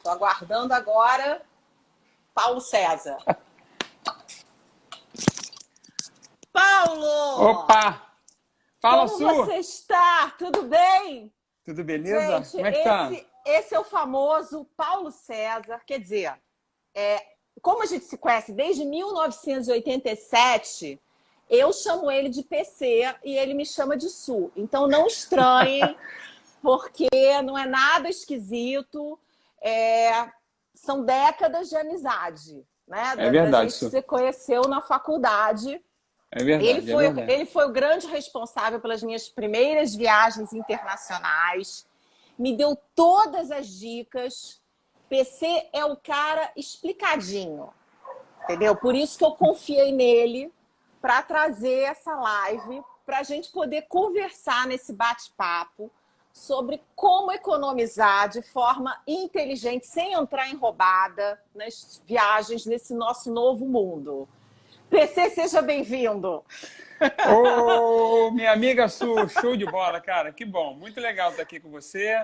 Tô aguardando agora Paulo César. Paulo! Opa! Fala, Como Su! você está? Tudo bem? Tudo beleza? Gente, Como é que tá? esse é o famoso Paulo César. Quer dizer, como a gente se conhece desde 1987, eu chamo ele de PC e ele me chama de Su. Então não estranhem, porque não é nada esquisito. São décadas de amizade, né? É Da verdade, gente Su. se conheceu na faculdade. É verdade, é verdade. Ele foi o grande responsável pelas minhas primeiras viagens internacionais, me deu todas as dicas. PC é o cara explicadinho, entendeu? Por isso que eu confiei nele para trazer essa live, para a gente poder conversar nesse bate-papo sobre como economizar de forma inteligente, sem entrar em roubada nas viagens nesse nosso novo mundo. PC, seja bem-vindo. Ô, minha amiga Su, show de bola, cara. Que bom, muito legal estar aqui com você.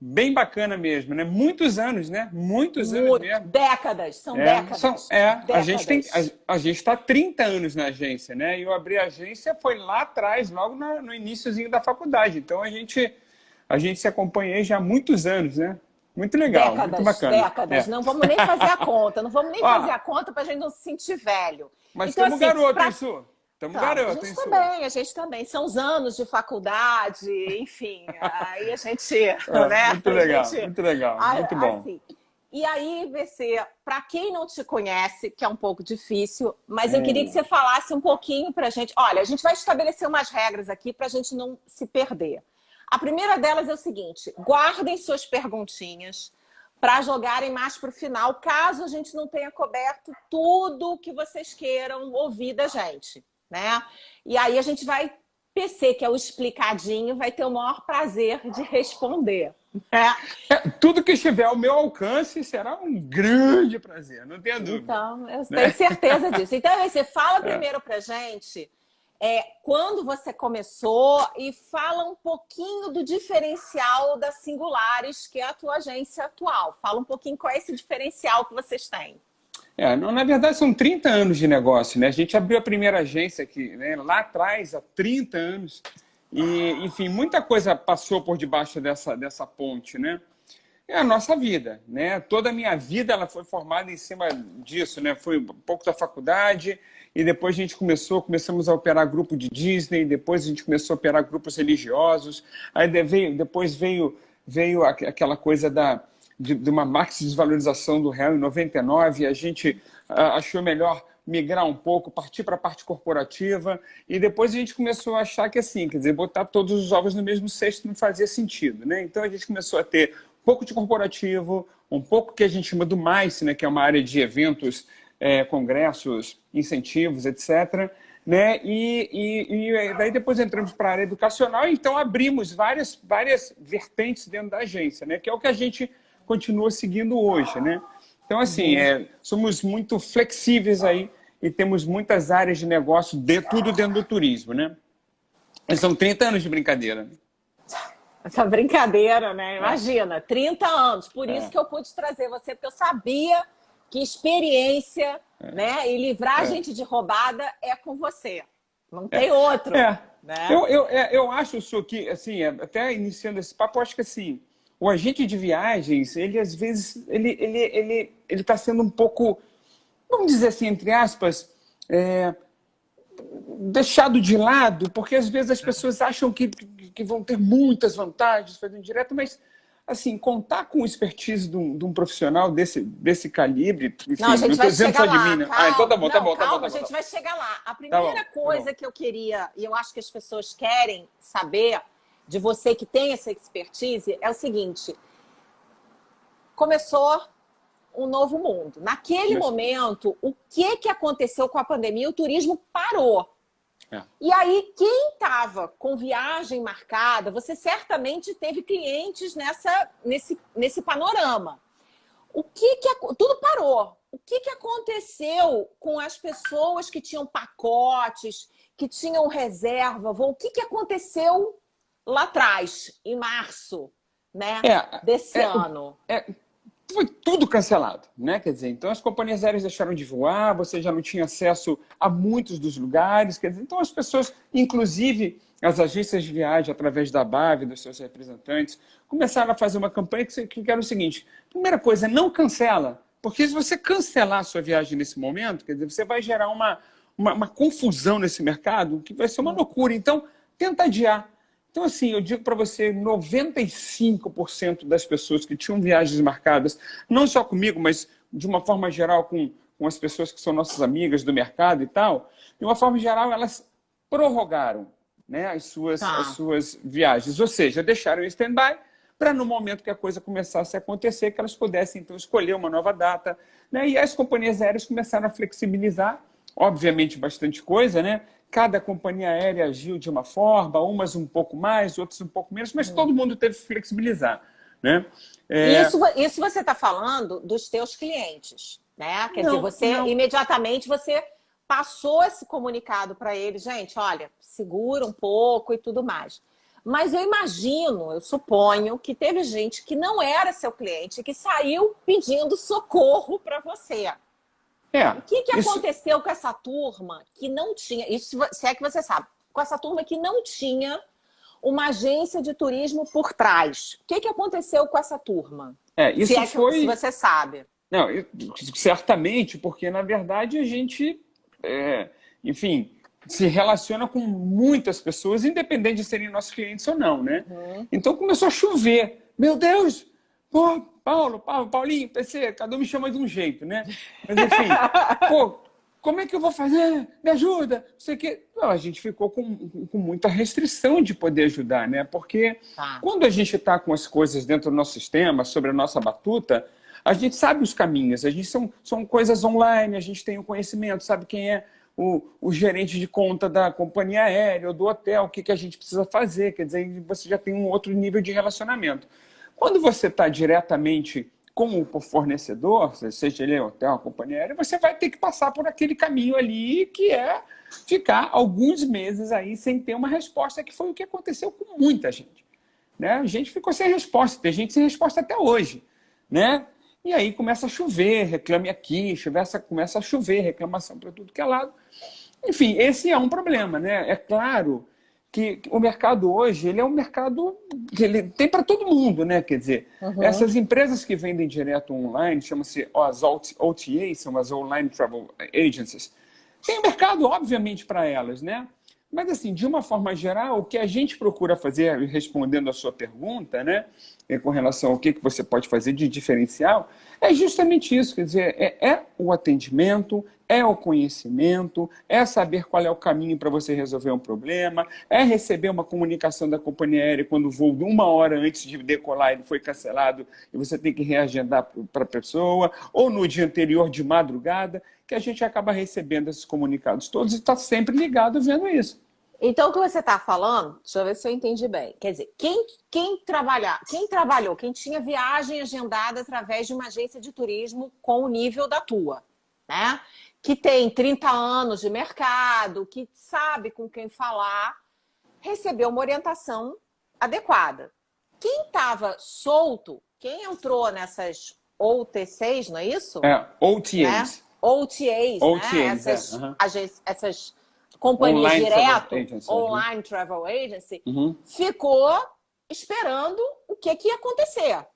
Bem bacana mesmo, né? Muitos anos, né? Muitos anos mesmo. Décadas, são décadas. A gente está há 30 anos na agência, né? E eu abri a agência foi lá atrás, logo no iniciozinho da faculdade. Então a gente se acompanha aí já há muitos anos, né? Muito legal, muito bacana. Décadas. Não vamos nem fazer a conta. Não vamos nem fazer a conta para a gente não se sentir velho. Mas então, estamos garoto, hein, Su? Estamos garoto, hein, Su? A gente também. São os anos de faculdade, enfim. Aí a gente... né? Muito legal, muito legal. Muito bom. Assim, e aí, VC, para quem não te conhece, que é um pouco difícil, mas eu queria que você falasse um pouquinho para a gente. Olha, a gente vai estabelecer umas regras aqui para a gente não se perder. A primeira delas é o seguinte: guardem suas perguntinhas para jogarem mais para o final, caso a gente não tenha coberto tudo que vocês queiram ouvir da gente, né? E aí a gente vai, PC, que é o explicadinho, vai ter o maior prazer de responder. Tudo que estiver ao meu alcance será um grande prazer, não tenha dúvida. Então, eu tenho certeza disso. Então, você fala primeiro para a gente quando você começou e fala um pouquinho do diferencial da Singulares, que é a tua agência atual. Fala um pouquinho qual é esse diferencial que vocês têm. Na verdade, são 30 anos de negócio, né? A gente abriu a primeira agência aqui, né, lá atrás, há 30 anos. E, enfim, muita coisa passou por debaixo dessa ponte, né? É a nossa vida, né? Toda a minha vida ela foi formada em cima disso, né? Foi um pouco da faculdade e depois a gente começamos a operar grupo de Disney, depois a gente começou a operar grupos religiosos, aí depois veio aquela coisa de uma max desvalorização do real em 99, a gente achou melhor migrar um pouco, partir para a parte corporativa, e depois a gente começou a achar que assim, quer dizer, botar todos os ovos no mesmo cesto não fazia sentido, né? Então a gente começou a ter um pouco de corporativo, um pouco que a gente chama do MICE, né, que é uma área de eventos, congressos, incentivos, etc., né? E daí depois entramos para a área educacional, então abrimos várias vertentes dentro da agência, né? Que é o que a gente continua seguindo hoje, né? Então, assim, somos muito flexíveis aí e temos muitas áreas de negócio, tudo dentro do turismo, né? São 30 anos de brincadeira. Essa brincadeira, né? Imagina, 30 anos. Por isso que eu pude trazer você, porque eu sabia que experiência, né, e livrar a gente de roubada é com você. Não tem outro. Né? Eu acho, Su, que, assim, até iniciando esse papo, eu acho que, assim, o agente de viagens, ele, às vezes, ele está sendo um pouco, vamos dizer assim, entre aspas, deixado de lado, porque às vezes as pessoas acham que vão ter muitas vantagens fazendo direto, mas, assim, contar com o expertise de um profissional desse calibre, enfim, não, a gente vai chegar lá. Calma, então tá bom, tá bom. A gente vai chegar lá. A primeira coisa que eu queria, e eu acho que as pessoas querem saber de você que tem essa expertise, é o seguinte: começou um novo mundo. Naquele momento, o que aconteceu com a pandemia? O turismo parou. E aí, quem estava com viagem marcada, você certamente teve clientes nesse panorama. Tudo parou. O que aconteceu com as pessoas que tinham pacotes, que tinham reserva? O que aconteceu lá atrás, em março, né, desse ano? foi tudo cancelado, né? Quer dizer, então as companhias aéreas deixaram de voar, você já não tinha acesso a muitos dos lugares, quer dizer, então as pessoas, inclusive as agências de viagem, através da BAV, dos seus representantes, começaram a fazer uma campanha que era o seguinte: primeira coisa, não cancela, porque se você cancelar a sua viagem nesse momento, quer dizer, você vai gerar uma confusão nesse mercado que vai ser uma loucura. Então, tenta adiar. Então, assim, eu digo para você, 95% das pessoas que tinham viagens marcadas, não só comigo, mas de uma forma geral com as pessoas que são nossas amigas do mercado e tal, de uma forma geral, elas prorrogaram, né, as suas viagens, ou seja, deixaram em stand-by para no momento que a coisa começasse a acontecer, que elas pudessem, então, escolher uma nova data, né, e as companhias aéreas começaram a flexibilizar, obviamente, bastante coisa, né? Cada companhia aérea agiu de uma forma, umas um pouco mais, outras um pouco menos, mas todo mundo teve que flexibilizar, né? Isso você está falando dos teus clientes, né? Quer dizer, Não. imediatamente você passou esse comunicado para eles, gente, olha, segura um pouco e tudo mais. Mas eu imagino, eu suponho que teve gente que não era seu cliente, que saiu pedindo socorro para você. O que aconteceu com essa turma que não tinha, isso se é que você sabe, com essa turma que não tinha uma agência de turismo por trás? O que aconteceu com essa turma? Se você sabe. Não, certamente, porque na verdade a gente, enfim, se relaciona com muitas pessoas, independente de serem nossos clientes ou não, né? Então começou a chover. Meu Deus! Pô, Paulinho, PC, cada um me chama de um jeito, né? Mas enfim, pô, como é que eu vou fazer? Me ajuda! Não sei o quê. Não, a gente ficou com muita restrição de poder ajudar, né? Porque quando a gente está com as coisas dentro do nosso sistema, sobre a nossa batuta, a gente sabe os caminhos, a gente são coisas online, a gente tem o conhecimento, sabe quem é o gerente de conta da companhia aérea ou do hotel, o que a gente precisa fazer, quer dizer, você já tem um outro nível de relacionamento. Quando você está diretamente com o fornecedor, seja ele hotel, a companhia aérea, você vai ter que passar por aquele caminho ali que é ficar alguns meses aí sem ter uma resposta, que foi o que aconteceu com muita gente, né? A gente ficou sem resposta, tem gente sem resposta até hoje, né? E aí começa a chover, reclame aqui, começa a chover, reclamação para tudo que é lado. Enfim, esse é um problema, né? É claro que o mercado hoje, ele é um mercado que ele tem para todo mundo, né? Quer dizer, essas empresas que vendem direto online, chamam-se as OTAs, são as Online Travel Agencies, tem um mercado, obviamente, para elas, né? Mas, assim, de uma forma geral, o que a gente procura fazer, respondendo a sua pergunta, né, com relação ao que você pode fazer de diferencial, é justamente isso, quer dizer, é o atendimento, é o conhecimento, é saber qual é o caminho para você resolver um problema, é receber uma comunicação da companhia aérea quando o voo de 1 hora antes de decolar ele foi cancelado e você tem que reagendar para a pessoa, ou no dia anterior de madrugada, que a gente acaba recebendo esses comunicados todos e está sempre ligado vendo isso. Então, o que você está falando, deixa eu ver se eu entendi bem. Quer dizer, quem trabalhou, quem tinha viagem agendada através de uma agência de turismo com o nível da tua, né? Que tem 30 anos de mercado, que sabe com quem falar, recebeu uma orientação adequada. Quem estava solto, quem entrou nessas OTCs, não é isso? OTAs. Né? OTAs, né? Essas companhias online direto, online travel agency, ficou esperando o que ia acontecer.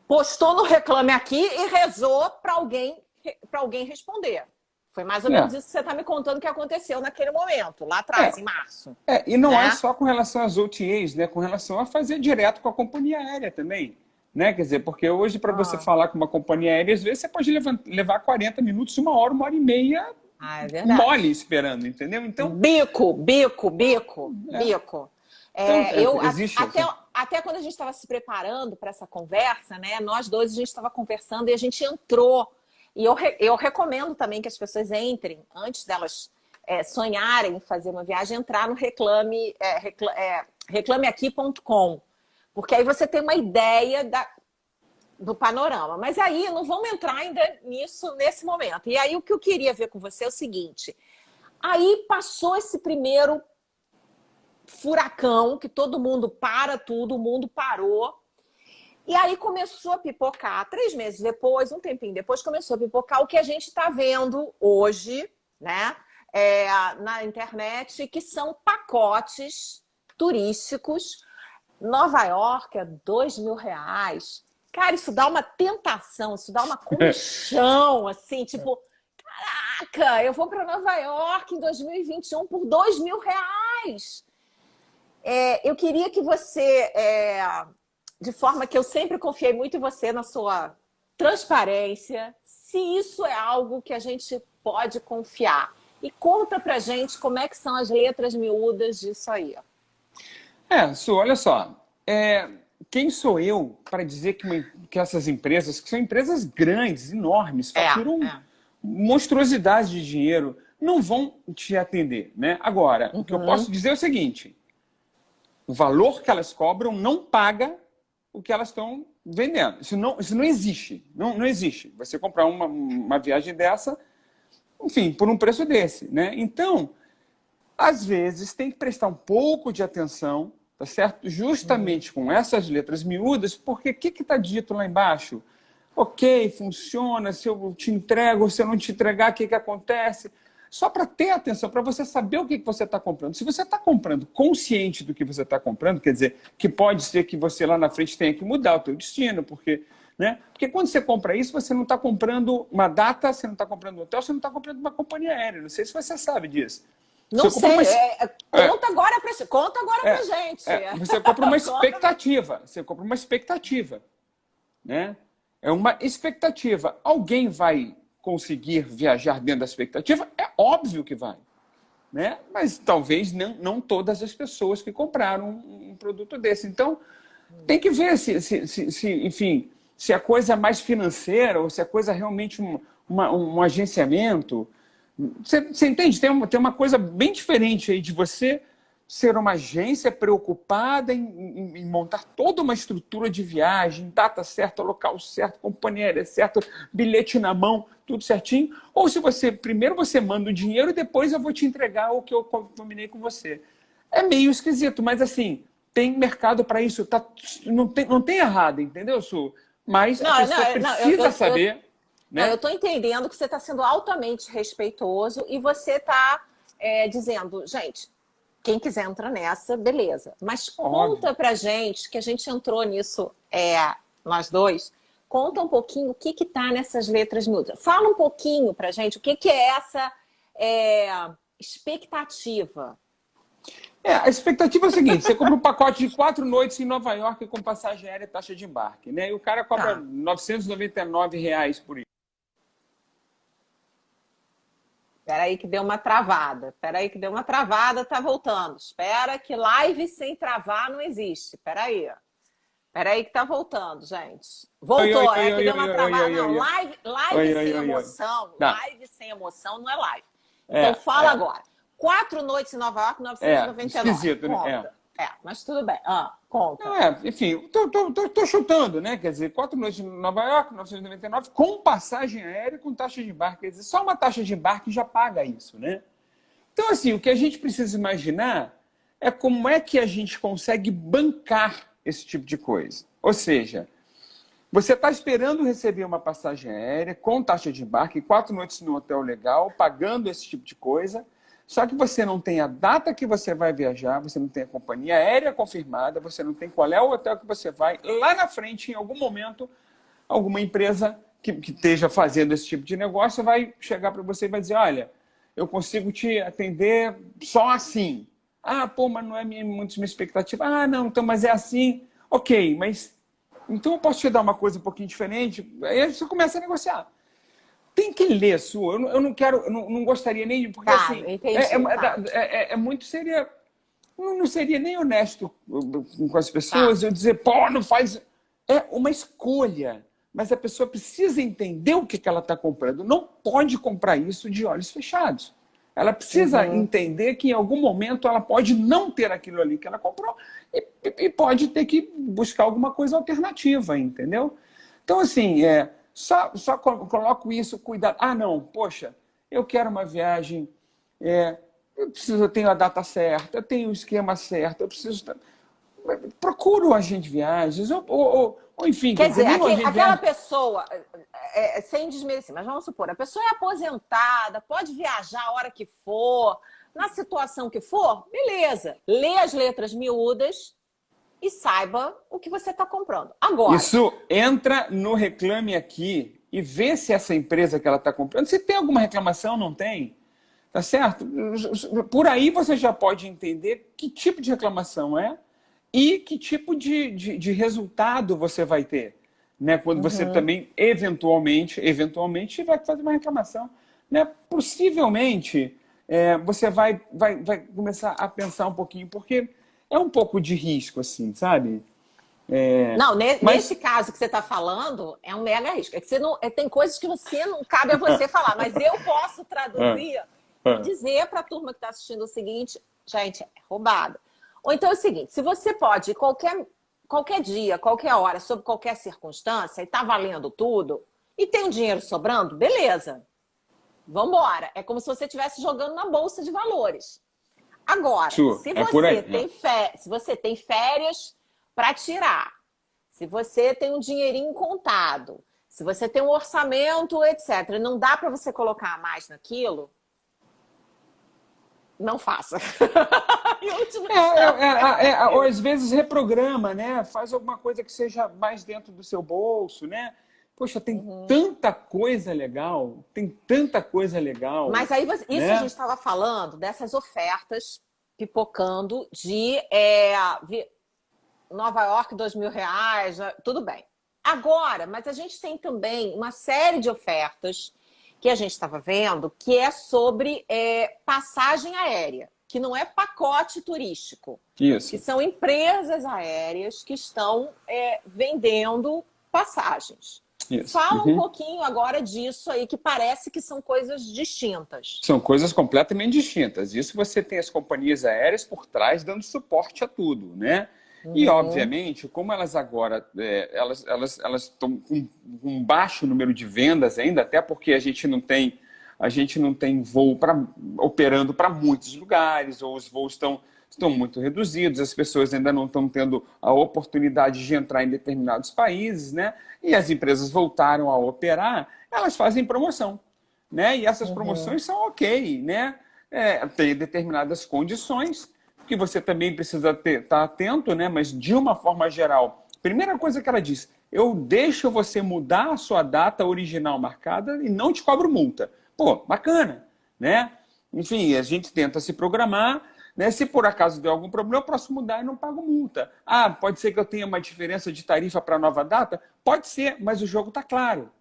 Postou no Reclame Aqui e rezou para alguém responder. Foi mais ou menos isso que você está me contando que aconteceu naquele momento, lá atrás, em março. E não é só com relação às OTAs, né? Com relação a fazer direto com a companhia aérea também. Né? Quer dizer, porque hoje, para você falar com uma companhia aérea, às vezes você pode levar 40 minutos, 1 hora e meia mole esperando, entendeu? Então, bico. Então, até quando a gente estava se preparando para essa conversa, né? Nós dois a gente estava conversando e a gente entrou. E eu recomendo também que as pessoas entrem, antes delas sonharem em fazer uma viagem, entrar no reclameaqui.com. Porque aí você tem uma ideia do panorama. Mas aí não vamos entrar ainda nisso nesse momento. E aí o que eu queria ver com você é o seguinte. Aí passou esse primeiro furacão, que todo mundo para tudo, o mundo parou. E aí começou a pipocar, 3 meses depois, um tempinho depois, começou a pipocar o que a gente está vendo hoje, né, na internet, que são pacotes turísticos. Nova York é R$ 2.000. Cara, isso dá uma tentação, isso dá uma comichão, assim, tipo, caraca, eu vou para Nova York em 2021 por R$ 2.000. Eu queria que você, de forma que eu sempre confiei muito em você, na sua transparência, se isso é algo que a gente pode confiar. E conta pra gente como é que são as letras miúdas disso aí. Su, olha só. Quem sou eu para dizer que essas empresas, que são empresas grandes, enormes, faturam monstruosidades de dinheiro, não vão te atender, né? Agora, o que eu posso dizer é o seguinte: o valor que elas cobram não paga o que elas estão vendendo. Isso não existe. Não existe. Você comprar uma viagem dessa, enfim, por um preço desse, né? Então, às vezes, tem que prestar um pouco de atenção, tá certo? Justamente com essas letras miúdas, porque o que está dito lá embaixo? Ok, funciona, se eu te entrego, se eu não te entregar, o que acontece? Só para ter atenção, para você saber o que você está comprando. Se você está comprando consciente do que você está comprando, quer dizer, que pode ser que você lá na frente tenha que mudar o teu destino, porque, né? Porque quando você compra isso, você não está comprando uma data, você não está comprando um hotel, você não está comprando uma companhia aérea. Não sei se você sabe disso. Não sei. Conta agora pra gente. Você compra uma expectativa. Você compra uma expectativa, né? É uma expectativa. Alguém vai conseguir viajar dentro da expectativa? É óbvio que vai, né? Mas talvez não todas as pessoas que compraram um produto desse. Então, tem que ver enfim, se a coisa é mais financeira ou se a coisa é realmente um agenciamento. Você entende? Tem uma coisa bem diferente aí de você ser uma agência preocupada em montar toda uma estrutura de viagem, data certa, local certo, companhia aérea certa, bilhete na mão, tudo certinho. Ou se primeiro você manda o dinheiro e depois eu vou te entregar o que eu combinei com você. É meio esquisito, mas assim, tem mercado para isso. Não tem errado, entendeu, Su? Mas a pessoa precisa saber... Né? Eu estou entendendo que você está sendo altamente respeitoso e você está dizendo, gente, quem quiser entrar nessa, beleza. Mas conta pra gente, que a gente entrou nisso, nós dois, conta um pouquinho o que está nessas letras miúdas. Fala um pouquinho pra gente o que é essa expectativa. A expectativa é a seguinte: você compra um pacote de 4 noites em Nova York com passagem aérea e taxa de embarque, né? E o cara cobra R$ 999 por isso. Espera aí que deu uma travada. Tá voltando. Espera que live sem travar não existe. Espera aí que tá voltando, gente. Voltou, que deu uma travada. Não, live sem emoção. Live sem emoção não é live. Então fala agora. 4 noites em Nova York, 999. Esquisito, né? Mas tudo bem. Conta. Enfim, tô chutando, né? Quer dizer, 4 noites em Nova York, 999, com passagem aérea e com taxa de embarque. Quer dizer, só uma taxa de embarque já paga isso, né? Então, assim, o que a gente precisa imaginar é como é que a gente consegue bancar esse tipo de coisa. Ou seja, você está esperando receber uma passagem aérea com taxa de embarque, 4 noites no hotel legal, pagando esse tipo de coisa. Só que você não tem a data que você vai viajar, você não tem a companhia aérea confirmada, você não tem qual é o hotel que você vai. Lá na frente, em algum momento, alguma empresa que esteja fazendo esse tipo de negócio vai chegar para você e vai dizer, olha, eu consigo te atender só assim. Mas não é muito minha expectativa. Não, então, mas é assim. Ok, mas então eu posso te dar uma coisa um pouquinho diferente. Aí você começa a negociar. Tem que ler, Su. Eu não quero, não gostaria nem de. Porque assim, muito seria. Não seria nem honesto com as pessoas eu dizer, não faz. É uma escolha. Mas a pessoa precisa entender o que ela está comprando. Não pode comprar isso de olhos fechados. Ela precisa entender que em algum momento ela pode não ter aquilo ali que ela comprou e pode ter que buscar alguma coisa alternativa, entendeu? Então, assim, só coloco isso, cuidado. Não, poxa, eu quero uma viagem, eu tenho a data certa, eu tenho o esquema certo, eu preciso... Procura um agente de viagens, ou Ou enfim, Quer dizer, aquela viaja. pessoa, sem desmerecer, mas vamos supor, a pessoa é aposentada, pode viajar a hora que for, na situação que for, beleza. Lê as letras miúdas e saiba o que você está comprando. Agora. Isso entra no Reclame Aqui e vê se essa empresa que ela está comprando, se tem alguma reclamação, não tem. Tá certo? Por aí você já pode entender que tipo de reclamação é e que tipo de resultado você vai ter, né? Quando você também, eventualmente vai fazer uma reclamação, né? Possivelmente, você vai começar a pensar um pouquinho, porque é um pouco de risco, assim, sabe? Não, nesse caso que você está falando, é um mega risco. É que você não, tem coisas que você não cabe a você falar, mas eu posso traduzir e dizer para a turma que está assistindo o seguinte, gente, é roubada. Ou então é o seguinte, se você pode, qualquer dia, qualquer hora, sob qualquer circunstância, e está valendo tudo, e tem um dinheiro sobrando, beleza. Vamos embora. É como se você estivesse jogando na bolsa de valores. Agora, se você tem férias para tirar, se você tem um dinheirinho contado, se você tem um orçamento, etc., não dá para você colocar mais naquilo, não faça. Ou às vezes reprograma, né? Faz alguma coisa que seja mais dentro do seu bolso, né? Poxa, tem tanta coisa legal, Mas aí, isso né? a gente estava falando dessas ofertas pipocando de Nova York, R$2.000, tudo bem. Agora, mas a gente tem também uma série de ofertas que a gente estava vendo, que é sobre passagem aérea, que não é pacote turístico. Isso. Que são empresas aéreas que estão vendendo passagens. Isso. Fala um pouquinho agora disso aí, que parece que são coisas distintas. São coisas completamente distintas. Isso você tem as companhias aéreas por trás dando suporte a tudo, né? E, obviamente, como elas agora elas estão com um baixo número de vendas ainda, até porque a gente não tem voo operando para muitos lugares, ou os voos estão muito reduzidos, as pessoas ainda não estão tendo a oportunidade de entrar em determinados países, né? E as empresas voltaram a operar, elas fazem promoção, né? E essas promoções são ok, né? Tem determinadas condições que você também precisa estar atento, né? Mas de uma forma geral, primeira coisa que ela diz, eu deixo você mudar a sua data original marcada e não te cobro multa. Pô, bacana, né? Enfim, a gente tenta se programar, né? Se por acaso der algum problema, eu posso mudar e não pago multa. Ah, pode ser que eu tenha uma diferença de tarifa para a nova data? Pode ser, mas o jogo está claro.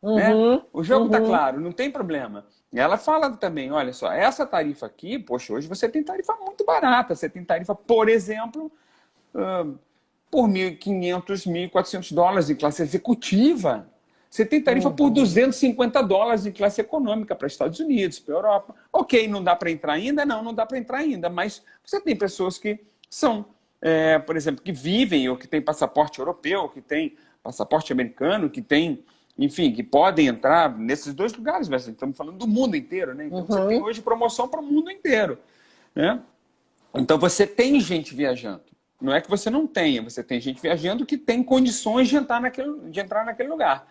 Né? O jogo está claro, não tem problema. E ela fala também, olha só, essa tarifa aqui, poxa, hoje você tem tarifa muito barata. Você tem tarifa, por exemplo, por $1.500, $1.400 em classe executiva. Você tem tarifa por $250 em classe econômica para Estados Unidos, para Europa. Ok, não dá para entrar ainda? Não dá para entrar ainda. Mas você tem pessoas que são, por exemplo, que vivem ou que têm passaporte europeu, que têm passaporte americano, que têm, enfim, que podem entrar nesses dois lugares. Mas estamos falando do mundo inteiro, né? Então você tem hoje promoção para o mundo inteiro, né? Então você tem gente viajando. Não é que você não tenha, você tem gente viajando que tem condições de entrar naquele lugar.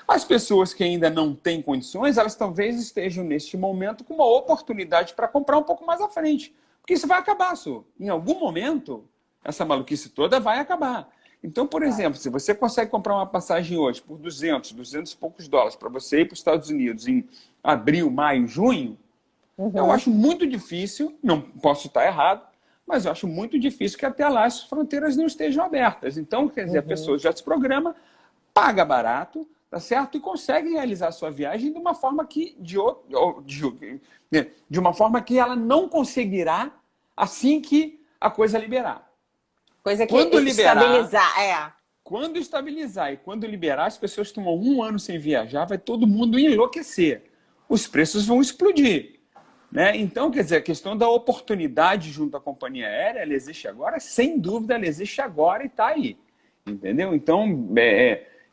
As pessoas que ainda não têm condições, elas talvez estejam neste momento com uma oportunidade para comprar um pouco mais à frente. Porque isso vai acabar, Su. Em algum momento, essa maluquice toda vai acabar. Então, por exemplo, se você consegue comprar uma passagem hoje por 200 e poucos dólares para você ir para os Estados Unidos em abril, maio, junho, eu acho muito difícil, não posso estar errado, mas eu acho muito difícil que até lá as fronteiras não estejam abertas. Então, quer dizer, a pessoa já se programa, paga barato, tá certo? E consegue realizar a sua viagem de uma forma que ela não conseguirá assim que a coisa liberar. Coisa que estabilizar, Quando estabilizar e quando liberar, as pessoas que estão 1 ano sem viajar, vai todo mundo enlouquecer. Os preços vão explodir. Né? Então, quer dizer, a questão da oportunidade junto à companhia aérea, ela existe agora, sem dúvida, ela existe agora e está aí. Entendeu? Então,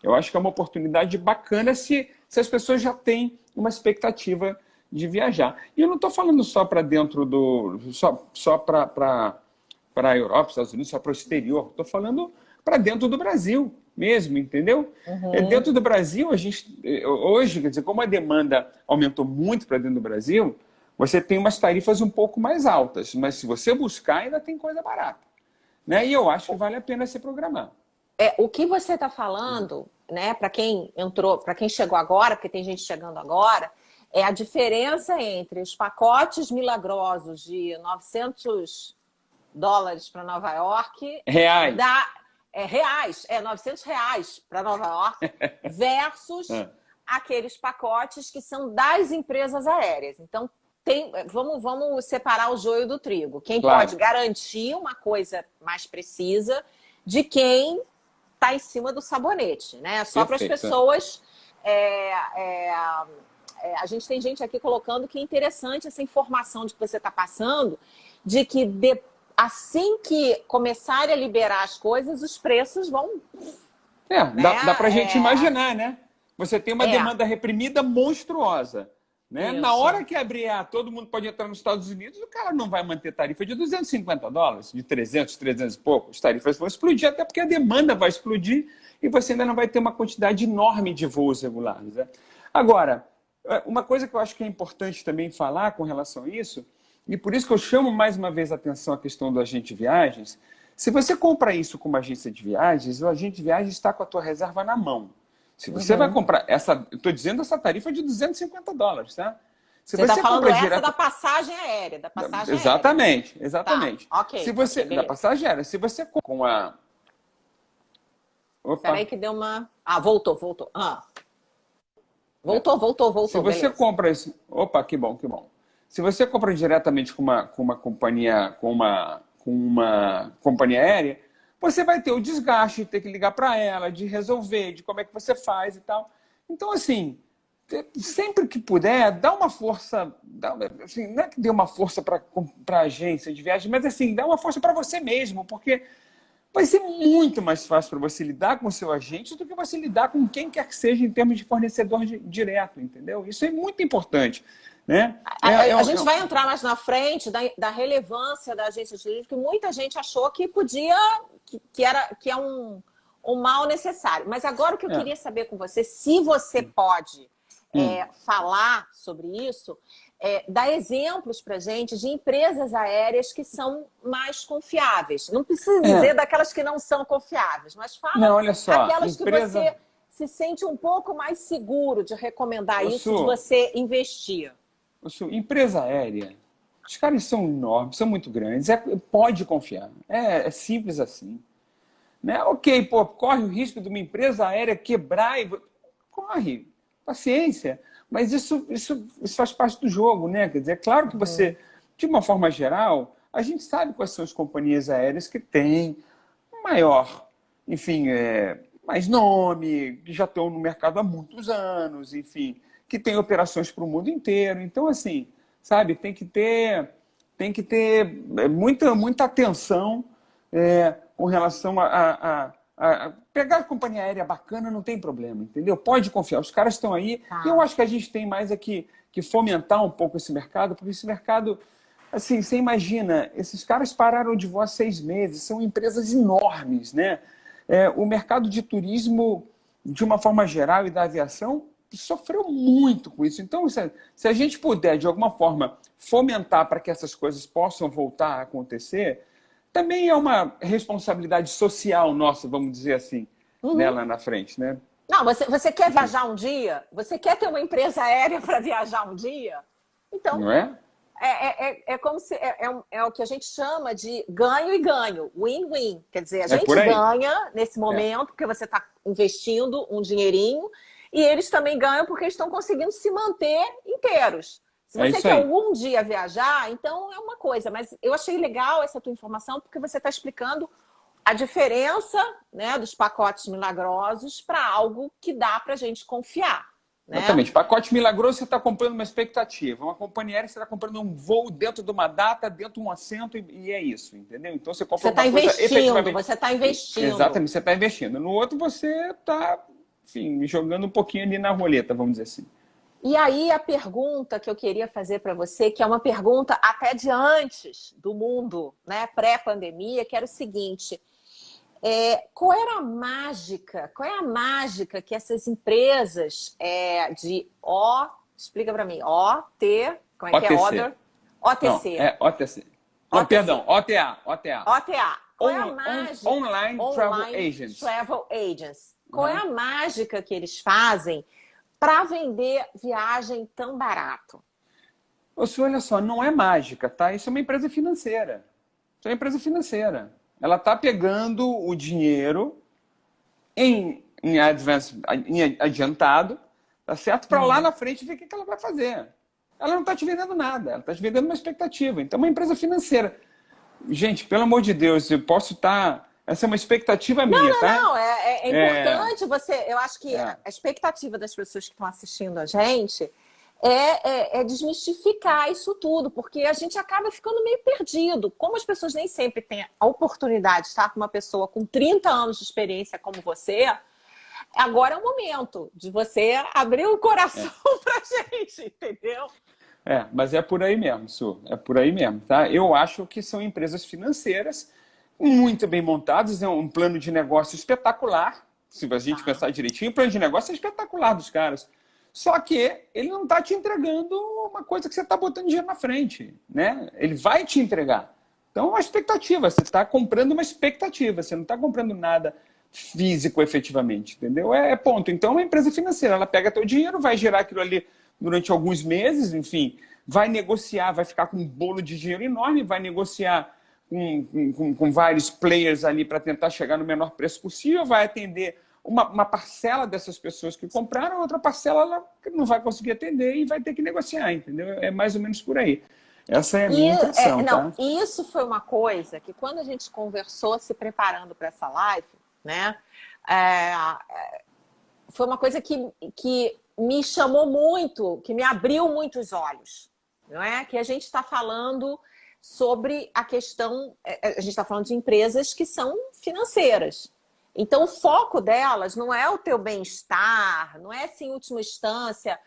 eu acho que é uma oportunidade bacana se as pessoas já têm uma expectativa de viajar. E eu não estou falando só para dentro só para a Europa, Estados Unidos, só para o exterior. Estou falando para dentro do Brasil. mesmo, entendeu? Dentro do Brasil, a gente hoje, quer dizer, como a demanda aumentou muito para dentro do Brasil, você tem umas tarifas um pouco mais altas, mas se você buscar, ainda tem coisa barata, né? E eu acho que vale a pena se programar. O que você está falando, né, para quem entrou, para quem chegou agora, porque tem gente chegando agora, é a diferença entre os pacotes milagrosos de $900 para Nova York, Reais. reais, R$ 900 para Nova York, versus aqueles pacotes que são das empresas aéreas. Então, vamos separar o joio do trigo. Quem pode garantir uma coisa mais precisa de quem está em cima do sabonete, né? Só para as pessoas... a gente tem gente aqui colocando que é interessante essa informação de que você está passando, de que assim que começarem a liberar as coisas, os preços vão... né? Dá para a gente imaginar, né? Você tem uma demanda reprimida monstruosa. Né? Na hora que abrir todo mundo pode entrar nos Estados Unidos, o cara não vai manter tarifa de $250, de 300 e pouco. As tarifas vão explodir, até porque a demanda vai explodir e você ainda não vai ter uma quantidade enorme de voos regulares. Né? Agora, uma coisa que eu acho que é importante também falar com relação a isso, e por isso que eu chamo mais uma vez a atenção à questão do agente de viagens, se você compra isso com uma agência de viagens, o agente de viagens está com a tua reserva na mão. Se você vai comprar eu estou dizendo essa tarifa de $250, tá? Se você está falando essa da passagem aérea, Exatamente. Tá, ok. Se você da passagem aérea, se você com a... Opa. Peraí que deu uma... voltou. Voltou. Se você compra isso... Opa, que bom. Se você compra diretamente com uma companhia aérea, você vai ter o desgaste de ter que ligar para ela, de resolver, de como é que você faz e tal. Então, assim, sempre que puder, dá uma força, assim, não é que dê uma força para a agência de viagem, mas assim, dá uma força para você mesmo, porque vai ser muito mais fácil para você lidar com o seu agente do que você lidar com quem quer que seja em termos de fornecedor direto, entendeu? Isso é muito importante. Né? A gente vai entrar mais na frente da relevância da agência de turismo, que muita gente achou que podia, que é um mal necessário. Mas agora o que eu queria saber com você, se você pode falar sobre isso, dar exemplos para a gente de empresas aéreas que são mais confiáveis. Não precisa dizer daquelas que não são confiáveis, mas fala olha só, aquelas que você se sente um pouco mais seguro de recomendar isso, de você investir. Empresa aérea, os caras são enormes, são muito grandes, pode confiar, é simples assim. Né? Ok, corre o risco de uma empresa aérea quebrar, corre, paciência, mas isso faz parte do jogo, né? Quer dizer, é claro que você, de uma forma geral, a gente sabe quais são as companhias aéreas que têm maior, enfim, mais nome, que já estão no mercado há muitos anos, enfim, que tem operações para o mundo inteiro. Então, assim, sabe, tem que ter muita atenção com relação a pegar a companhia aérea bacana, não tem problema, entendeu? Pode confiar, os caras estão aí. E eu acho que a gente tem mais que fomentar um pouco esse mercado, porque esse mercado, assim, você imagina, esses caras pararam de voar 6 meses, são empresas enormes, né? O mercado de turismo, de uma forma geral, e da aviação, sofreu muito com isso. Então, se a gente puder, de alguma forma, fomentar para que essas coisas possam voltar a acontecer, também é uma responsabilidade social nossa, vamos dizer assim, né, lá na frente, né? Não, você quer viajar um dia? Você quer ter uma empresa aérea para viajar um dia? Então, não é? Como se é o que a gente chama de ganho e ganho, win-win. Quer dizer, a gente ganha nesse momento porque você está investindo um dinheirinho, e eles também ganham porque eles estão conseguindo se manter inteiros. Se você quer algum dia viajar, então é uma coisa. Mas eu achei legal essa tua informação porque você está explicando a diferença, né, dos pacotes milagrosos para algo que dá para a gente confiar. Né? Exatamente. Pacote milagroso, você está comprando uma expectativa. Uma companhia aérea, você está comprando um voo dentro de uma data, dentro de um assento e é isso, entendeu? Então você compra uma coisa efetivamente... Você está investindo. Exatamente, você está investindo. No outro, você está, enfim, jogando um pouquinho ali na roleta, vamos dizer assim. E aí a pergunta que eu queria fazer para você, que é uma pergunta até de antes do mundo, né, pré-pandemia, que era o seguinte: Qual era a mágica? Qual é a mágica que essas empresas explica para mim, como é que é? OTC. Não, OTC. é OTC. Não, OTC. perdão, OTA. OTA. Qual é a mágica? Online Travel Agents. Travel Agents. Qual Uhum. é a mágica que eles fazem para vender viagem tão barato? Olha só, não é mágica, tá? Isso é uma empresa financeira. Isso é uma empresa financeira. Ela está pegando o dinheiro em adiantado, tá certo? Para lá na frente ver o que ela vai fazer. Ela não está te vendendo nada, ela está te vendendo uma expectativa. Então, é uma empresa financeira. Gente, pelo amor de Deus, eu posso estar... Essa é uma expectativa minha, tá? Não, é importante você... Eu acho que a expectativa das pessoas que estão assistindo a gente é desmistificar isso tudo, porque a gente acaba ficando meio perdido. Como as pessoas nem sempre têm a oportunidade de estar com uma pessoa com 30 anos de experiência como você, agora é o momento de você abrir o coração pra gente, entendeu? Mas é por aí mesmo, Su. É por aí mesmo, tá? Eu acho que são empresas financeiras muito bem montadas, é um plano de negócio espetacular. Se a gente pensar direitinho, o plano de negócio é espetacular dos caras. Só que ele não está te entregando uma coisa que você está botando dinheiro na frente, né? Ele vai te entregar. Então, é uma expectativa. Você está comprando uma expectativa. Você não está comprando nada físico, efetivamente, entendeu? Ponto. Então, é uma empresa financeira. Ela pega teu dinheiro, vai gerar aquilo ali durante alguns meses, enfim, vai negociar, vai ficar com um bolo de dinheiro enorme, vai negociar com vários players ali para tentar chegar no menor preço possível, vai atender uma parcela dessas pessoas que compraram, outra parcela ela não vai conseguir atender e vai ter que negociar, entendeu? É mais ou menos por aí. Essa é a minha intenção, tá? Isso foi uma coisa que quando a gente conversou se preparando para essa live, né? Foi uma coisa que me chamou muito, que me abriu muitos olhos, não é? Que a gente está falando sobre a questão, a gente está falando de empresas que são financeiras. Então, o foco delas não é o teu bem-estar, não é se em última instância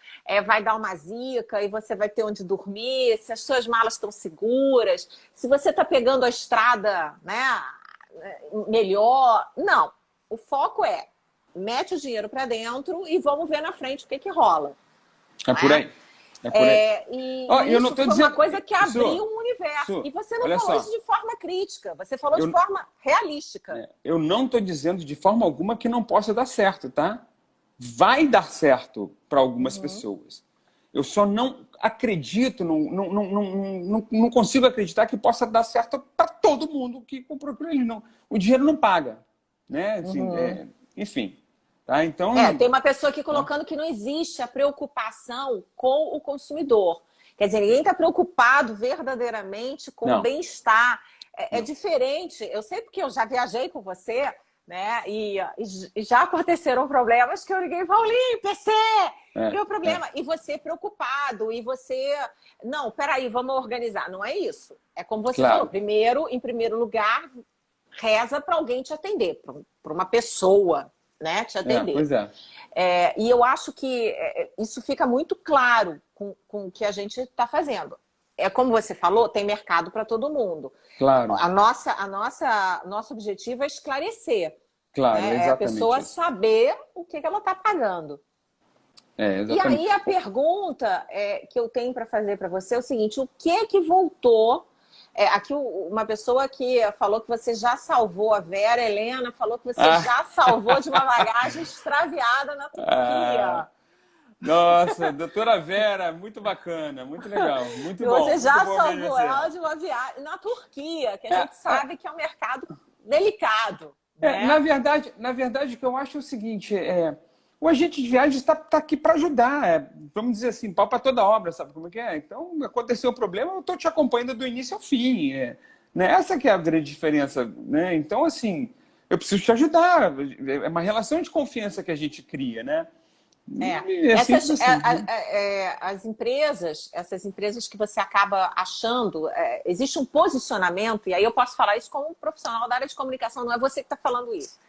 vai dar uma zica e você vai ter onde dormir, se as suas malas estão seguras, se você está pegando a estrada, né, melhor. Não, o foco mete o dinheiro para dentro e vamos ver na frente o que rola. É por aí. É por aí. E isso foi uma coisa que abriu um universo. E você não falou isso de forma crítica, você falou de forma realística. Eu não estou dizendo de forma alguma que não possa dar certo, tá? Vai dar certo para algumas pessoas. Eu só não acredito, não consigo acreditar que possa dar certo para todo mundo que comprou aquilo ali. Não. O dinheiro não paga, né? Assim, enfim. Tá? Então, tem uma pessoa aqui colocando que não existe a preocupação com o consumidor. Quer dizer, ninguém está preocupado verdadeiramente com o bem-estar. É diferente. Eu sei porque eu já viajei com você, né? E já aconteceram problemas que eu liguei, Paulinho, PC! Deu problema. E você preocupado, e você... Não, peraí, vamos organizar. Não é isso. É como você falou. Primeiro, em primeiro lugar, reza para alguém te atender, para uma pessoa, né, te atender. Pois é. E eu acho que isso fica muito claro com o que a gente está fazendo. Como você falou, tem mercado para todo mundo. Claro. Nosso objetivo é esclarecer. Claro, né? A pessoa saber o que ela está pagando. E aí a pergunta que eu tenho para fazer para você é o seguinte: o que voltou? Aqui uma pessoa que falou que você já salvou, a Vera Helena, falou que você já salvou de uma bagagem extraviada na Turquia. Nossa, doutora Vera, muito bacana, muito legal, muito bom. Você já salvou ela de uma viagem na Turquia, que a gente sabe que é um mercado delicado. Né? Na verdade, o que eu acho é o seguinte, o agente de viagem está aqui para ajudar, vamos dizer assim, pau para toda obra, sabe como é que é? Então, aconteceu o problema, eu estou te acompanhando do início ao fim. Né? Essa que é a grande diferença. Né? Então, assim, eu preciso te ajudar. É uma relação de confiança que a gente cria, né? Essas empresas que você acaba achando, existe um posicionamento, e aí eu posso falar isso como um profissional da área de comunicação, não é você que está falando isso,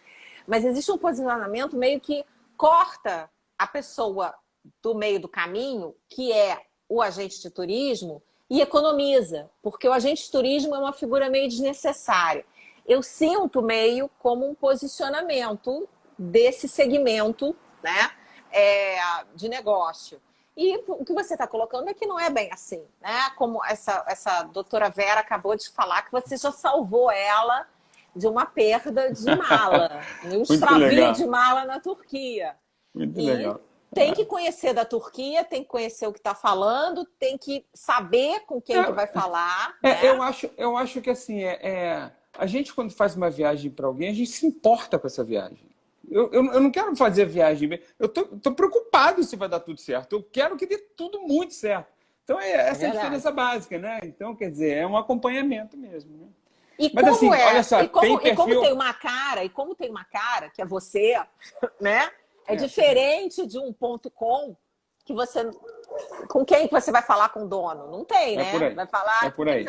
mas existe um posicionamento meio que corta a pessoa do meio do caminho, que é o agente de turismo, e economiza, porque o agente de turismo é uma figura meio desnecessária. eu sinto meio como um posicionamento desse segmento, né, de negócio. E o que você está colocando é que não é bem assim, né? Como essa doutora Vera acabou de falar, que você já salvou ela de uma perda de mala, um extravio de mala na Turquia. Muito legal. Tem que conhecer da Turquia, tem que conhecer o que está falando, tem que saber com quem que vai falar. Né? Eu acho que assim, a gente quando faz uma viagem para alguém, a gente se importa com essa viagem. Eu não quero fazer viagem, eu tô preocupado se vai dar tudo certo. Eu quero que dê tudo muito certo. Então, essa é a diferença básica, né? Então, quer dizer, é um acompanhamento mesmo, né? Mas assim, olha só, como tem uma cara, que é você, né? É diferente de um .com que você... Com quem que você vai falar com o dono? Não tem, né? Por aí. Vai falar... Por aí.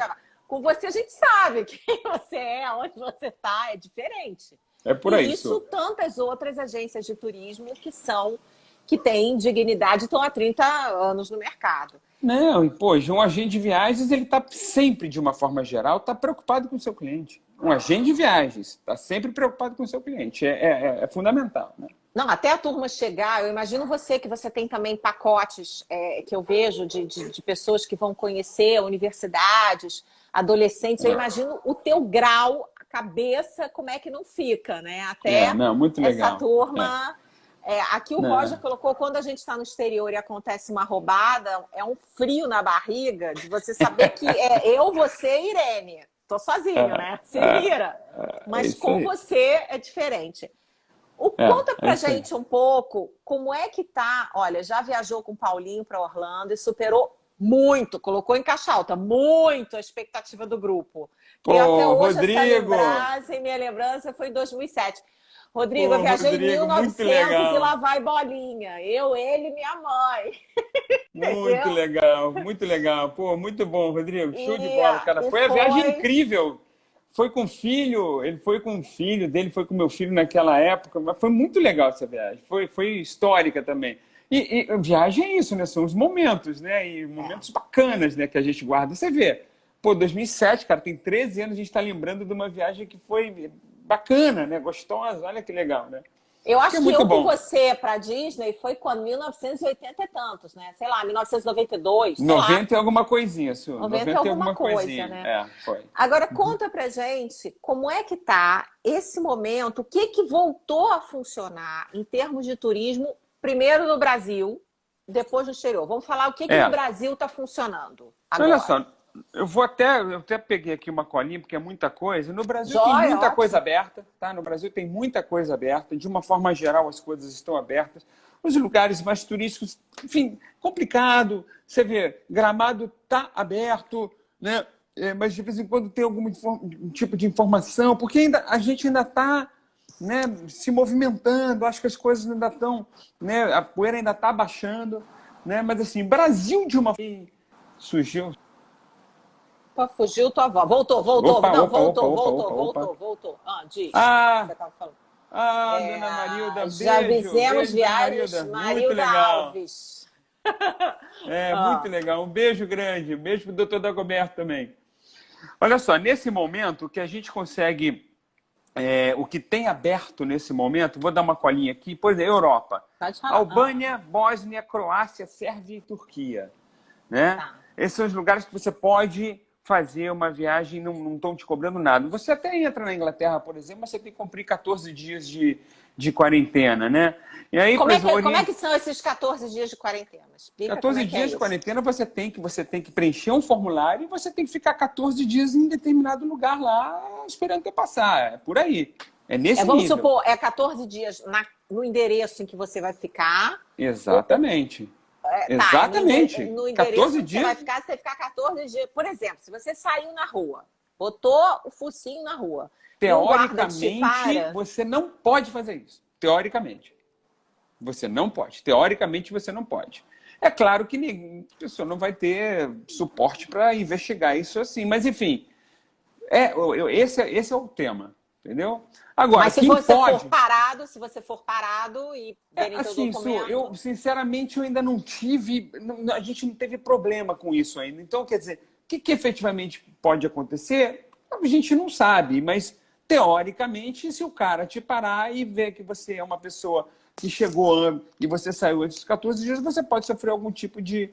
Com você a gente sabe quem você é, onde você está, é diferente. Por aí. E isso tantas outras agências de turismo que têm dignidade, estão há 30 anos no mercado. Não, e poxa, um agente de viagens, ele está sempre, de uma forma geral, está preocupado com o seu cliente. Um agente de viagens está sempre preocupado com o seu cliente. É fundamental, né? Não, até a turma chegar, eu imagino que você tem também pacotes que eu vejo de pessoas que vão conhecer universidades, adolescentes. Eu imagino o teu grau, a cabeça, como é que não fica, né? Até muito legal. Essa turma... aqui o Roger colocou, quando a gente está no exterior e acontece uma roubada, é um frio na barriga de você saber que eu, você e Irene. Tô sozinho, né? Se vira. Mas com você é diferente. Conta pra gente um pouco como é que tá. Olha, já viajou com o Paulinho para Orlando e superou muito, colocou em caixa alta, muito a expectativa do grupo. Pô, e até hoje Rodrigo! Minha lembrança foi em 2007. Rodrigo, eu viajei em 1900 e lá vai bolinha. Eu, ele e minha mãe. Muito legal, muito legal. Pô, muito bom, Rodrigo. Show de bola, cara. Foi a viagem incrível. Foi com o filho, ele foi com o filho dele, foi com o meu filho naquela época. Mas foi muito legal essa viagem. Foi histórica também. E viagem é isso, né? São os momentos, né? E momentos bacanas, né? Que a gente guarda. Você vê, pô, 2007, cara, tem 13 anos, a gente está lembrando de uma viagem que foi bacana, né? Gostosa, olha que legal, né? Eu acho que eu com você para Disney foi quando? 1980 e tantos, né? Sei lá, 1992. 90 e alguma coisinha, Su. 90 e alguma coisa, né? Foi. Agora, conta pra gente como é que tá esse momento, o que voltou a funcionar em termos de turismo, primeiro no Brasil, depois no exterior. Vamos falar o que no Brasil está funcionando agora. Olha só, eu até peguei aqui uma colinha, porque é muita coisa. No Brasil tem muita coisa aberta, tá? No Brasil tem muita coisa aberta. De uma forma geral, as coisas estão abertas. Os lugares mais turísticos, enfim, complicado. Você vê, Gramado tá aberto, né? Mas de vez em quando tem algum tipo de informação, porque a gente ainda está, né, se movimentando. Acho que as coisas ainda estão, né? A poeira ainda está baixando, né? Mas assim, Brasil de uma surgiu. Fugiu tua avó. Voltou. Voltou. Diz. Você tava falando. Dona Marilda, beijo. Já fizemos viagens, Marilda Alves. Muito legal. Um beijo grande. Um beijo pro doutor Dagoberto também. Olha só, nesse momento, o que a gente consegue, o que tem aberto nesse momento, vou dar uma colinha aqui, por exemplo, Europa. Albânia, Bósnia, Croácia, Sérvia e Turquia. Né? Tá. Esses são os lugares que você pode fazer uma viagem, não estão te cobrando nada. Você até entra na Inglaterra, por exemplo, mas você tem que cumprir 14 dias de quarentena, né? E aí, como é que são esses 14 dias de quarentena? Explica 14 dias de quarentena, você tem que preencher um formulário e você tem que ficar 14 dias em determinado lugar lá, esperando que passar. É por aí. É nesse nível. Vamos supor, 14 dias no endereço em que você vai ficar. Exatamente. Exatamente. No endereço 14 dias. Você vai ficar 14 dias. Por exemplo, se você saiu na rua, botou o focinho na rua. Teoricamente, você não pode fazer isso. Teoricamente. Você não pode. Teoricamente, você não pode. É claro que a pessoa não vai ter suporte para investigar isso assim. Mas, enfim, esse é o tema. Entendeu? Agora, mas se você for parado e verem teu documento... eu sinceramente eu ainda não tive, a gente não teve problema com isso ainda. Então, quer dizer, o que efetivamente pode acontecer? A gente não sabe, mas teoricamente, se o cara te parar e ver que você é uma pessoa que chegou e você saiu antes dos 14 dias, você pode sofrer algum tipo de,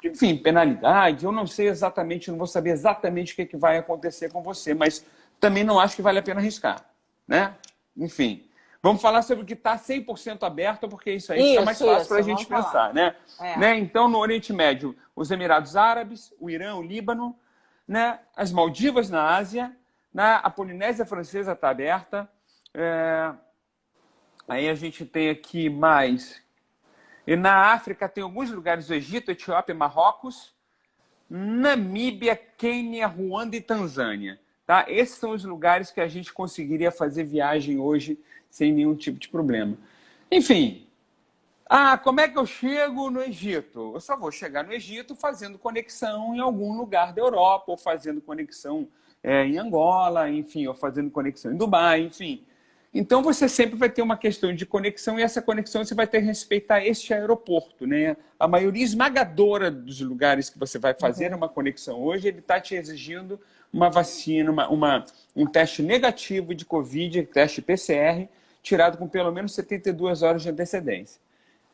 enfim, penalidade. Eu não sei exatamente, não vou saber exatamente o que vai acontecer com você, mas também não acho que vale a pena arriscar, né? Enfim, vamos falar sobre o que está 100% aberto, porque isso aí fica mais fácil para a gente pensar, né? Então, no Oriente Médio, os Emirados Árabes, o Irã, o Líbano, né? As Maldivas na Ásia, né? A Polinésia Francesa está aberta. Aí a gente tem aqui mais... E na África tem alguns lugares, o Egito, Etiópia, Marrocos, Namíbia, Quênia, Ruanda e Tanzânia. Tá? Esses são os lugares que a gente conseguiria fazer viagem hoje sem nenhum tipo de problema. Enfim, como é que eu chego no Egito? Eu só vou chegar no Egito fazendo conexão em algum lugar da Europa, ou fazendo conexão em Angola, enfim, ou fazendo conexão em Dubai, enfim. Então, você sempre vai ter uma questão de conexão, e essa conexão você vai ter que respeitar este aeroporto, né? A maioria esmagadora dos lugares que você vai fazer uma conexão hoje, ele está te exigindo uma vacina, um teste negativo de Covid, teste PCR, tirado com pelo menos 72 horas de antecedência.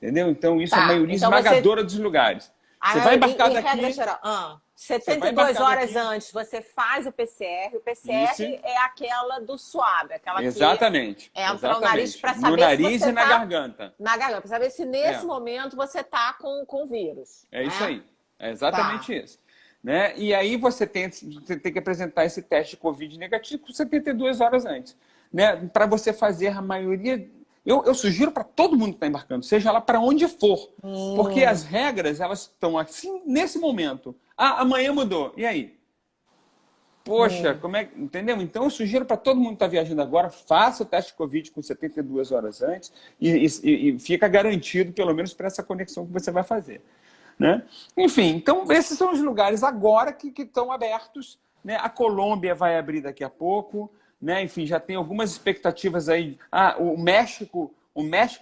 Entendeu? Então, isso é a maioria esmagadora dos lugares. Você vai embarcar daqui... Regra geral, 72 horas antes, você faz o PCR. O PCR é aquela do suave, aquela exatamente, que entra no nariz para saber no nariz se você e na garganta. Na garganta, para saber se nesse momento você está com o vírus. É isso aí. É exatamente isso. Né? E aí você tem que apresentar esse teste de Covid negativo 72 horas antes. Né? Para você fazer a maioria... Eu sugiro para todo mundo que está embarcando, seja lá para onde for. Porque as regras, elas estão assim nesse momento. Amanhã mudou. E aí? Poxa, como é... Entendeu? Então, eu sugiro para todo mundo que está viajando agora, faça o teste de Covid com 72 horas antes e fica garantido, pelo menos, para essa conexão que você vai fazer. Né? Enfim, então, esses são os lugares agora que estão abertos. Né? A Colômbia vai abrir daqui a pouco. Né? Enfim, já tem algumas expectativas aí. O México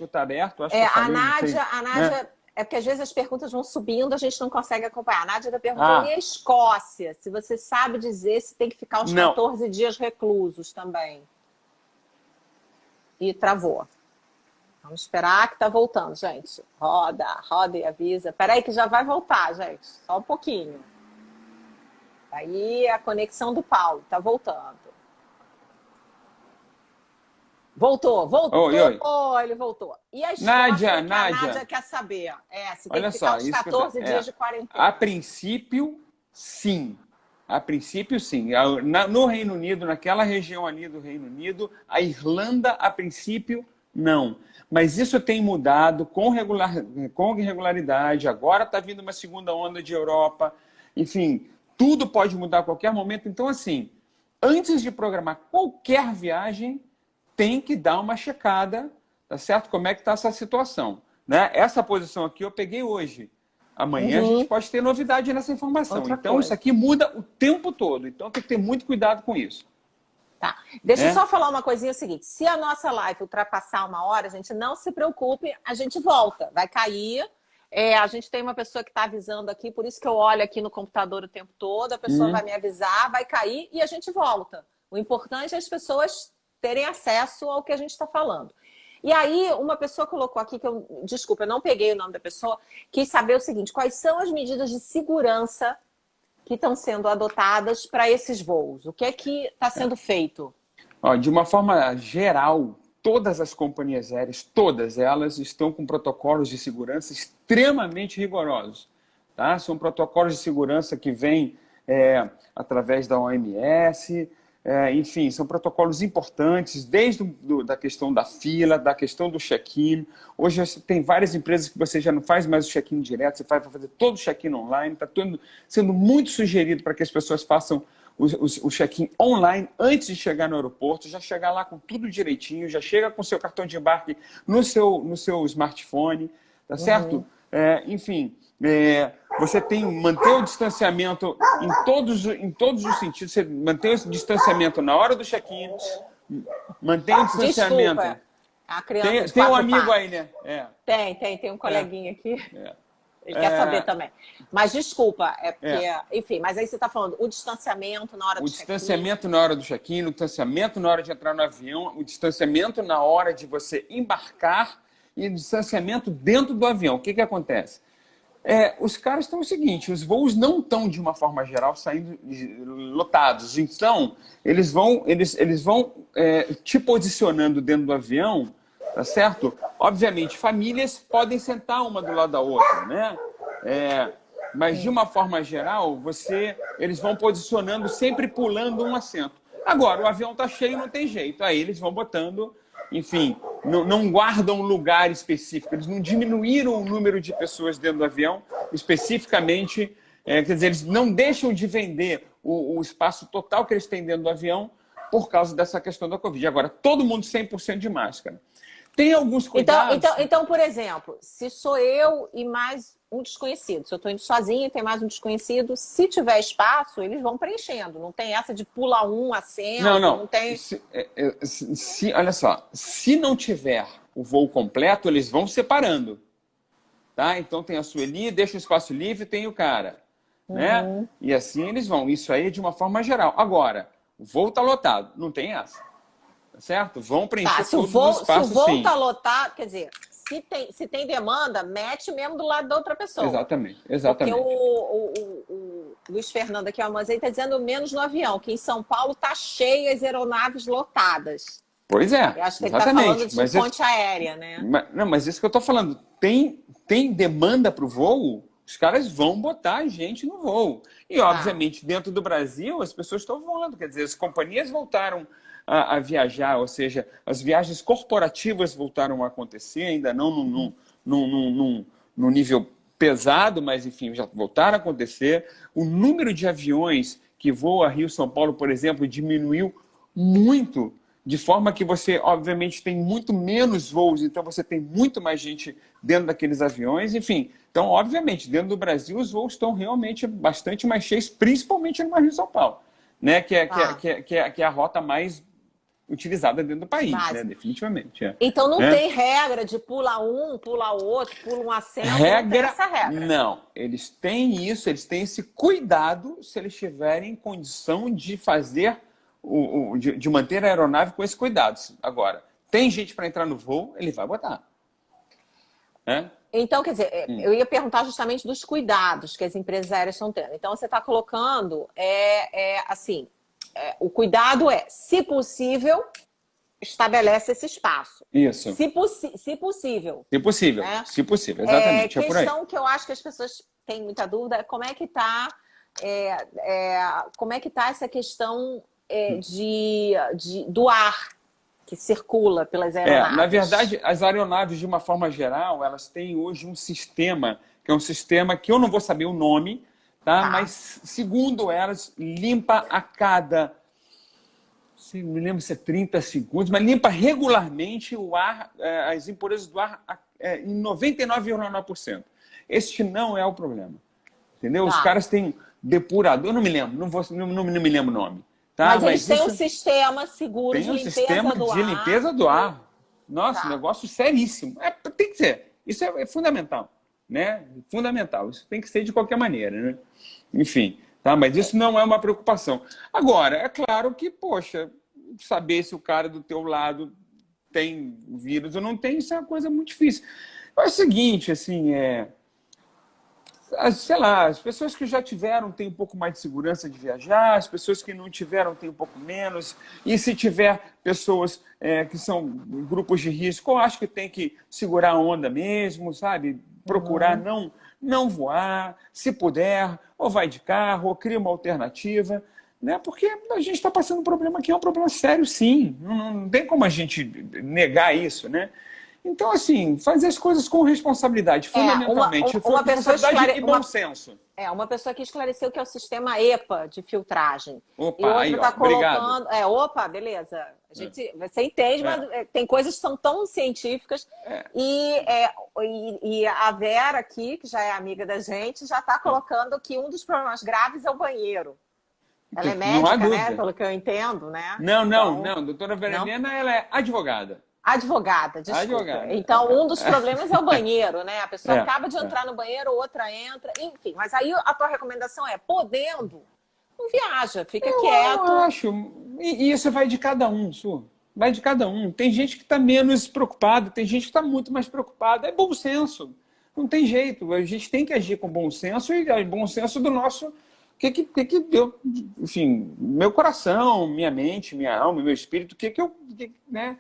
está aberto. Acho que a Nádia, né? É porque às vezes as perguntas vão subindo, a gente não consegue acompanhar. A Nádia está perguntando e a Escócia, se você sabe dizer se tem que ficar os 14 dias reclusos também. E travou. Vamos esperar que está voltando, gente. Roda e avisa. Peraí que já vai voltar, gente. Só um pouquinho. Aí a conexão do Paulo está voltando. Voltou. Oi. Ele voltou. E a Escócia, a Nádia quer saber. Se tem que ficar os 14 dias de quarentena. A princípio, sim. A princípio, sim. No Reino Unido, naquela região ali do Reino Unido, a Irlanda, a princípio, não. Mas isso tem mudado com regularidade. Agora está vindo uma segunda onda de Europa. Enfim, tudo pode mudar a qualquer momento. Então, assim, antes de programar qualquer viagem, tem que dar uma checada, tá certo? Como é que está essa situação. Né? Essa posição aqui eu peguei hoje. Amanhã a gente pode ter novidade nessa informação. Isso aqui muda o tempo todo. Então tem que ter muito cuidado com isso. Tá. Deixa eu só falar uma coisinha seguinte. Se a nossa live ultrapassar 1 hora, gente, não se preocupe, a gente volta. Vai cair. A gente tem uma pessoa que está avisando aqui, por isso que eu olho aqui no computador o tempo todo. A pessoa vai me avisar, vai cair e a gente volta. O importante é as pessoas terem acesso ao que a gente está falando. E aí, uma pessoa colocou aqui, desculpa, eu não peguei o nome da pessoa, quis saber o seguinte, quais são as medidas de segurança que estão sendo adotadas para esses voos? O que é que está sendo feito? De uma forma geral, todas as companhias aéreas, todas elas estão com protocolos de segurança extremamente rigorosos. Tá? São protocolos de segurança que vêm através da OMS, enfim, são protocolos importantes, desde da questão da fila, da questão do check-in. Hoje tem várias empresas que você já não faz mais o check-in direto, você vai fazer todo o check-in online, está sendo muito sugerido para que as pessoas façam o check-in online antes de chegar no aeroporto, já chegar lá com tudo direitinho, já chega com o seu cartão de embarque no seu smartphone, tá certo? Enfim, você tem manter o distanciamento em todos os sentidos. Você mantém o distanciamento na hora do check-in, mantém o distanciamento. Desculpa, a criança tem um amigo aí, né? Tem um coleguinha aqui. Ele quer saber também. Mas desculpa, é porque... Enfim, mas aí você está falando o distanciamento na hora do check-in. O distanciamento na hora do check-in, o distanciamento na hora de entrar no avião, o distanciamento na hora de você embarcar e o distanciamento dentro do avião. O que que acontece? Os caras estão o seguinte, os voos não estão, de uma forma geral, saindo lotados. Então, eles vão te posicionando dentro do avião, tá certo? Obviamente, famílias podem sentar uma do lado da outra, né? Mas, de uma forma geral, eles vão posicionando, sempre pulando um assento. Agora, o avião está cheio, não tem jeito. Aí eles vão botando, enfim, não guardam lugar específico. Eles não diminuíram o número de pessoas dentro do avião, especificamente. Quer dizer, eles não deixam de vender o espaço total que eles têm dentro do avião por causa dessa questão da Covid. Agora, todo mundo 100% de máscara. Tem alguns cuidados... Então, por exemplo, se sou eu e mais um desconhecido, se eu estou indo sozinha e tem mais um desconhecido, se tiver espaço, eles vão preenchendo. Não tem essa de pular um assento, não tem... Olha só, se não tiver o voo completo, eles vão separando. Tá? Então tem a Sueli, deixa o espaço livre, tem o cara. Né? E assim eles vão. Isso aí é de uma forma geral. Agora, o voo está lotado, não tem essa. Certo? Vão preencher todos os espaços, se o voo está lotado, quer dizer, se tem demanda, mete mesmo do lado da outra pessoa. Exatamente. Porque o Luiz Fernando aqui, o Amazei, está dizendo menos no avião, que em São Paulo está cheio as aeronaves lotadas. Pois é, eu acho que ele está falando de ponte aérea, né? Mas isso que eu estou falando, tem demanda para o voo, os caras vão botar gente no voo. E, obviamente, dentro do Brasil, as pessoas estão voando. Quer dizer, as companhias voltaram a viajar, ou seja, as viagens corporativas voltaram a acontecer, ainda não num nível pesado, mas enfim, já voltaram a acontecer. O número de aviões que voam a Rio-São Paulo, por exemplo, diminuiu muito, de forma que você, obviamente, tem muito menos voos, então você tem muito mais gente dentro daqueles aviões, enfim. Então, obviamente, dentro do Brasil, os voos estão realmente bastante mais cheios, principalmente no Rio-São Paulo, né? Que é a rota mais utilizada dentro do país, né? Definitivamente. Então não tem regra de pula um, pula outro, pula um assento, não tem essa regra. Não, eles têm isso, eles têm esse cuidado se eles tiverem condição de fazer, de manter a aeronave com esses cuidados. Agora, tem gente para entrar no voo, ele vai botar. Então, quer dizer, eu ia perguntar justamente dos cuidados que as empresas aéreas estão tendo. Então, você está colocando, o cuidado se possível, estabelece esse espaço. Isso. Se possível. Se possível, né? se possível, exatamente. A questão que eu acho que as pessoas têm muita dúvida é como é que está essa questão do ar que circula pelas aeronaves. Na verdade, as aeronaves, de uma forma geral, elas têm hoje um sistema, que é um sistema que eu não vou saber o nome, tá? Mas, segundo elas, limpa a cada, não me lembro se é 30 segundos, mas limpa regularmente o ar, as impurezas do ar em 99,9%. Este não é o problema. Entendeu? Os caras têm depurador, eu não me lembro, não me lembro o nome. Tá? Mas eles têm um sistema seguro de limpeza do ar. De limpeza do ar. Nossa, negócio seríssimo. Tem que ser. Isso é fundamental. Né? Fundamental. Isso tem que ser de qualquer maneira. Né? Enfim, tá? Mas isso não é uma preocupação. Agora, é claro que, poxa, saber se o cara do teu lado tem vírus ou não tem, isso é uma coisa muito difícil. É o seguinte, assim, sei lá, as pessoas que já tiveram têm um pouco mais de segurança de viajar, as pessoas que não tiveram têm um pouco menos, e se tiver pessoas que são grupos de risco, eu acho que tem que segurar a onda mesmo, sabe? Procurar não voar, se puder, ou vai de carro, ou cria uma alternativa, né? Porque a gente está passando um problema que é um problema sério, sim, não tem como a gente negar isso, né? Então, assim, fazer as coisas com responsabilidade, fundamentalmente. Uma pessoa responsabilidade e bom senso. Uma pessoa que esclareceu que é o sistema EPA de filtragem. Opa, e outra está colocando... Obrigado. Beleza. Você entende, mas tem coisas que são tão científicas. E a Vera aqui, que já é amiga da gente, já está colocando que um dos problemas graves é o banheiro. Ela é médica, né? Pelo que eu entendo, né? Não. Doutora Vera Helena, ela é advogada. Advogada, desculpa. Advogada. Então, um dos problemas é o banheiro, né? A pessoa acaba de É. entrar no banheiro, outra entra, enfim. Mas aí a tua recomendação é, podendo, não viaja, fica quieto. Eu acho. E isso vai de cada um, Su. Vai de cada um. Tem gente que está menos preocupada, tem gente que está muito mais preocupada. É bom senso. Não tem jeito. A gente tem que agir com bom senso e bom senso do nosso. Enfim, meu coração, minha mente, minha alma, meu espírito, né?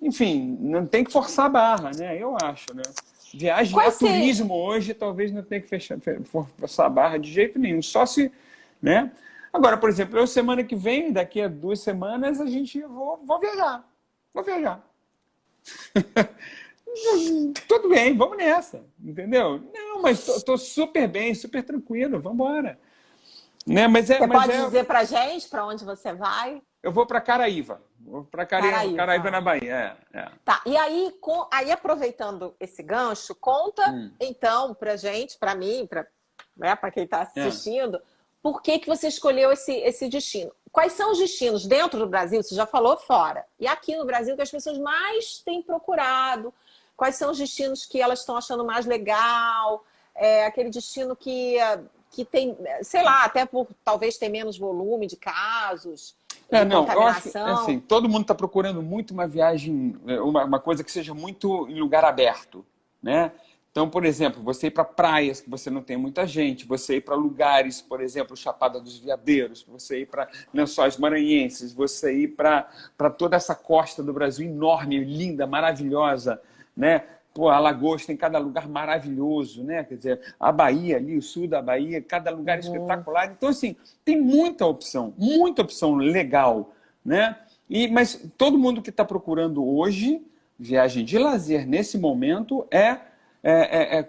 Enfim, não tem que forçar a barra, né? Eu acho, né? Viagem a turismo hoje, talvez não tenha que forçar a barra de jeito nenhum. Só se, né? Agora, por exemplo, eu semana que vem, daqui a 2 semanas, vou viajar. Vou viajar. Tudo bem, vamos nessa, entendeu? Não, mas tô super bem, super tranquilo, vamos embora. Né? Você pode dizer pra gente para onde você vai? Eu vou para Caraíva. Vou para Caraíva, na Bahia. Tá, e aí, aproveitando esse gancho, conta então pra gente, pra mim, para quem está assistindo, por que você escolheu esse destino? Quais são os destinos dentro do Brasil? Você já falou fora. E aqui no Brasil que as pessoas mais têm procurado? Quais são os destinos que elas estão achando mais legal? Aquele destino que tem, sei lá, até por talvez ter menos volume de casos, de contaminação. Eu acho assim, todo mundo está procurando muito uma viagem, uma coisa que seja muito em lugar aberto, né? Então, por exemplo, você ir para praias que você não tem muita gente, você ir para lugares, por exemplo, Chapada dos Veadeiros, você ir para Lençóis Maranhenses, você ir para toda essa costa do Brasil enorme, linda, maravilhosa, né? Pô, Alagoas tem cada lugar maravilhoso, né? Quer dizer, a Bahia ali, o sul da Bahia, cada lugar espetacular. Então, assim, tem muita opção legal, né? Mas todo mundo que está procurando hoje viagem de lazer nesse momento é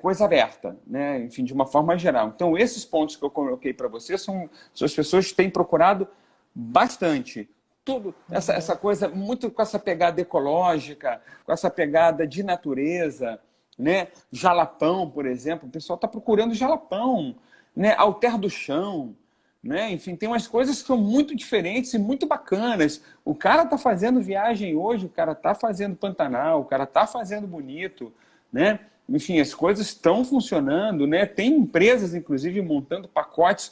coisa aberta, né? Enfim, de uma forma geral. Então, esses pontos que eu coloquei para você são as pessoas que têm procurado bastante. Tudo, essa coisa, muito com essa pegada ecológica, com essa pegada de natureza, né? Jalapão, por exemplo, o pessoal está procurando jalapão, né? Alter do Chão, né? Enfim, tem umas coisas que são muito diferentes e muito bacanas. O cara está fazendo viagem hoje, o cara está fazendo Pantanal, o cara está fazendo Bonito, né? Enfim, as coisas estão funcionando, né? Tem empresas, inclusive, montando pacotes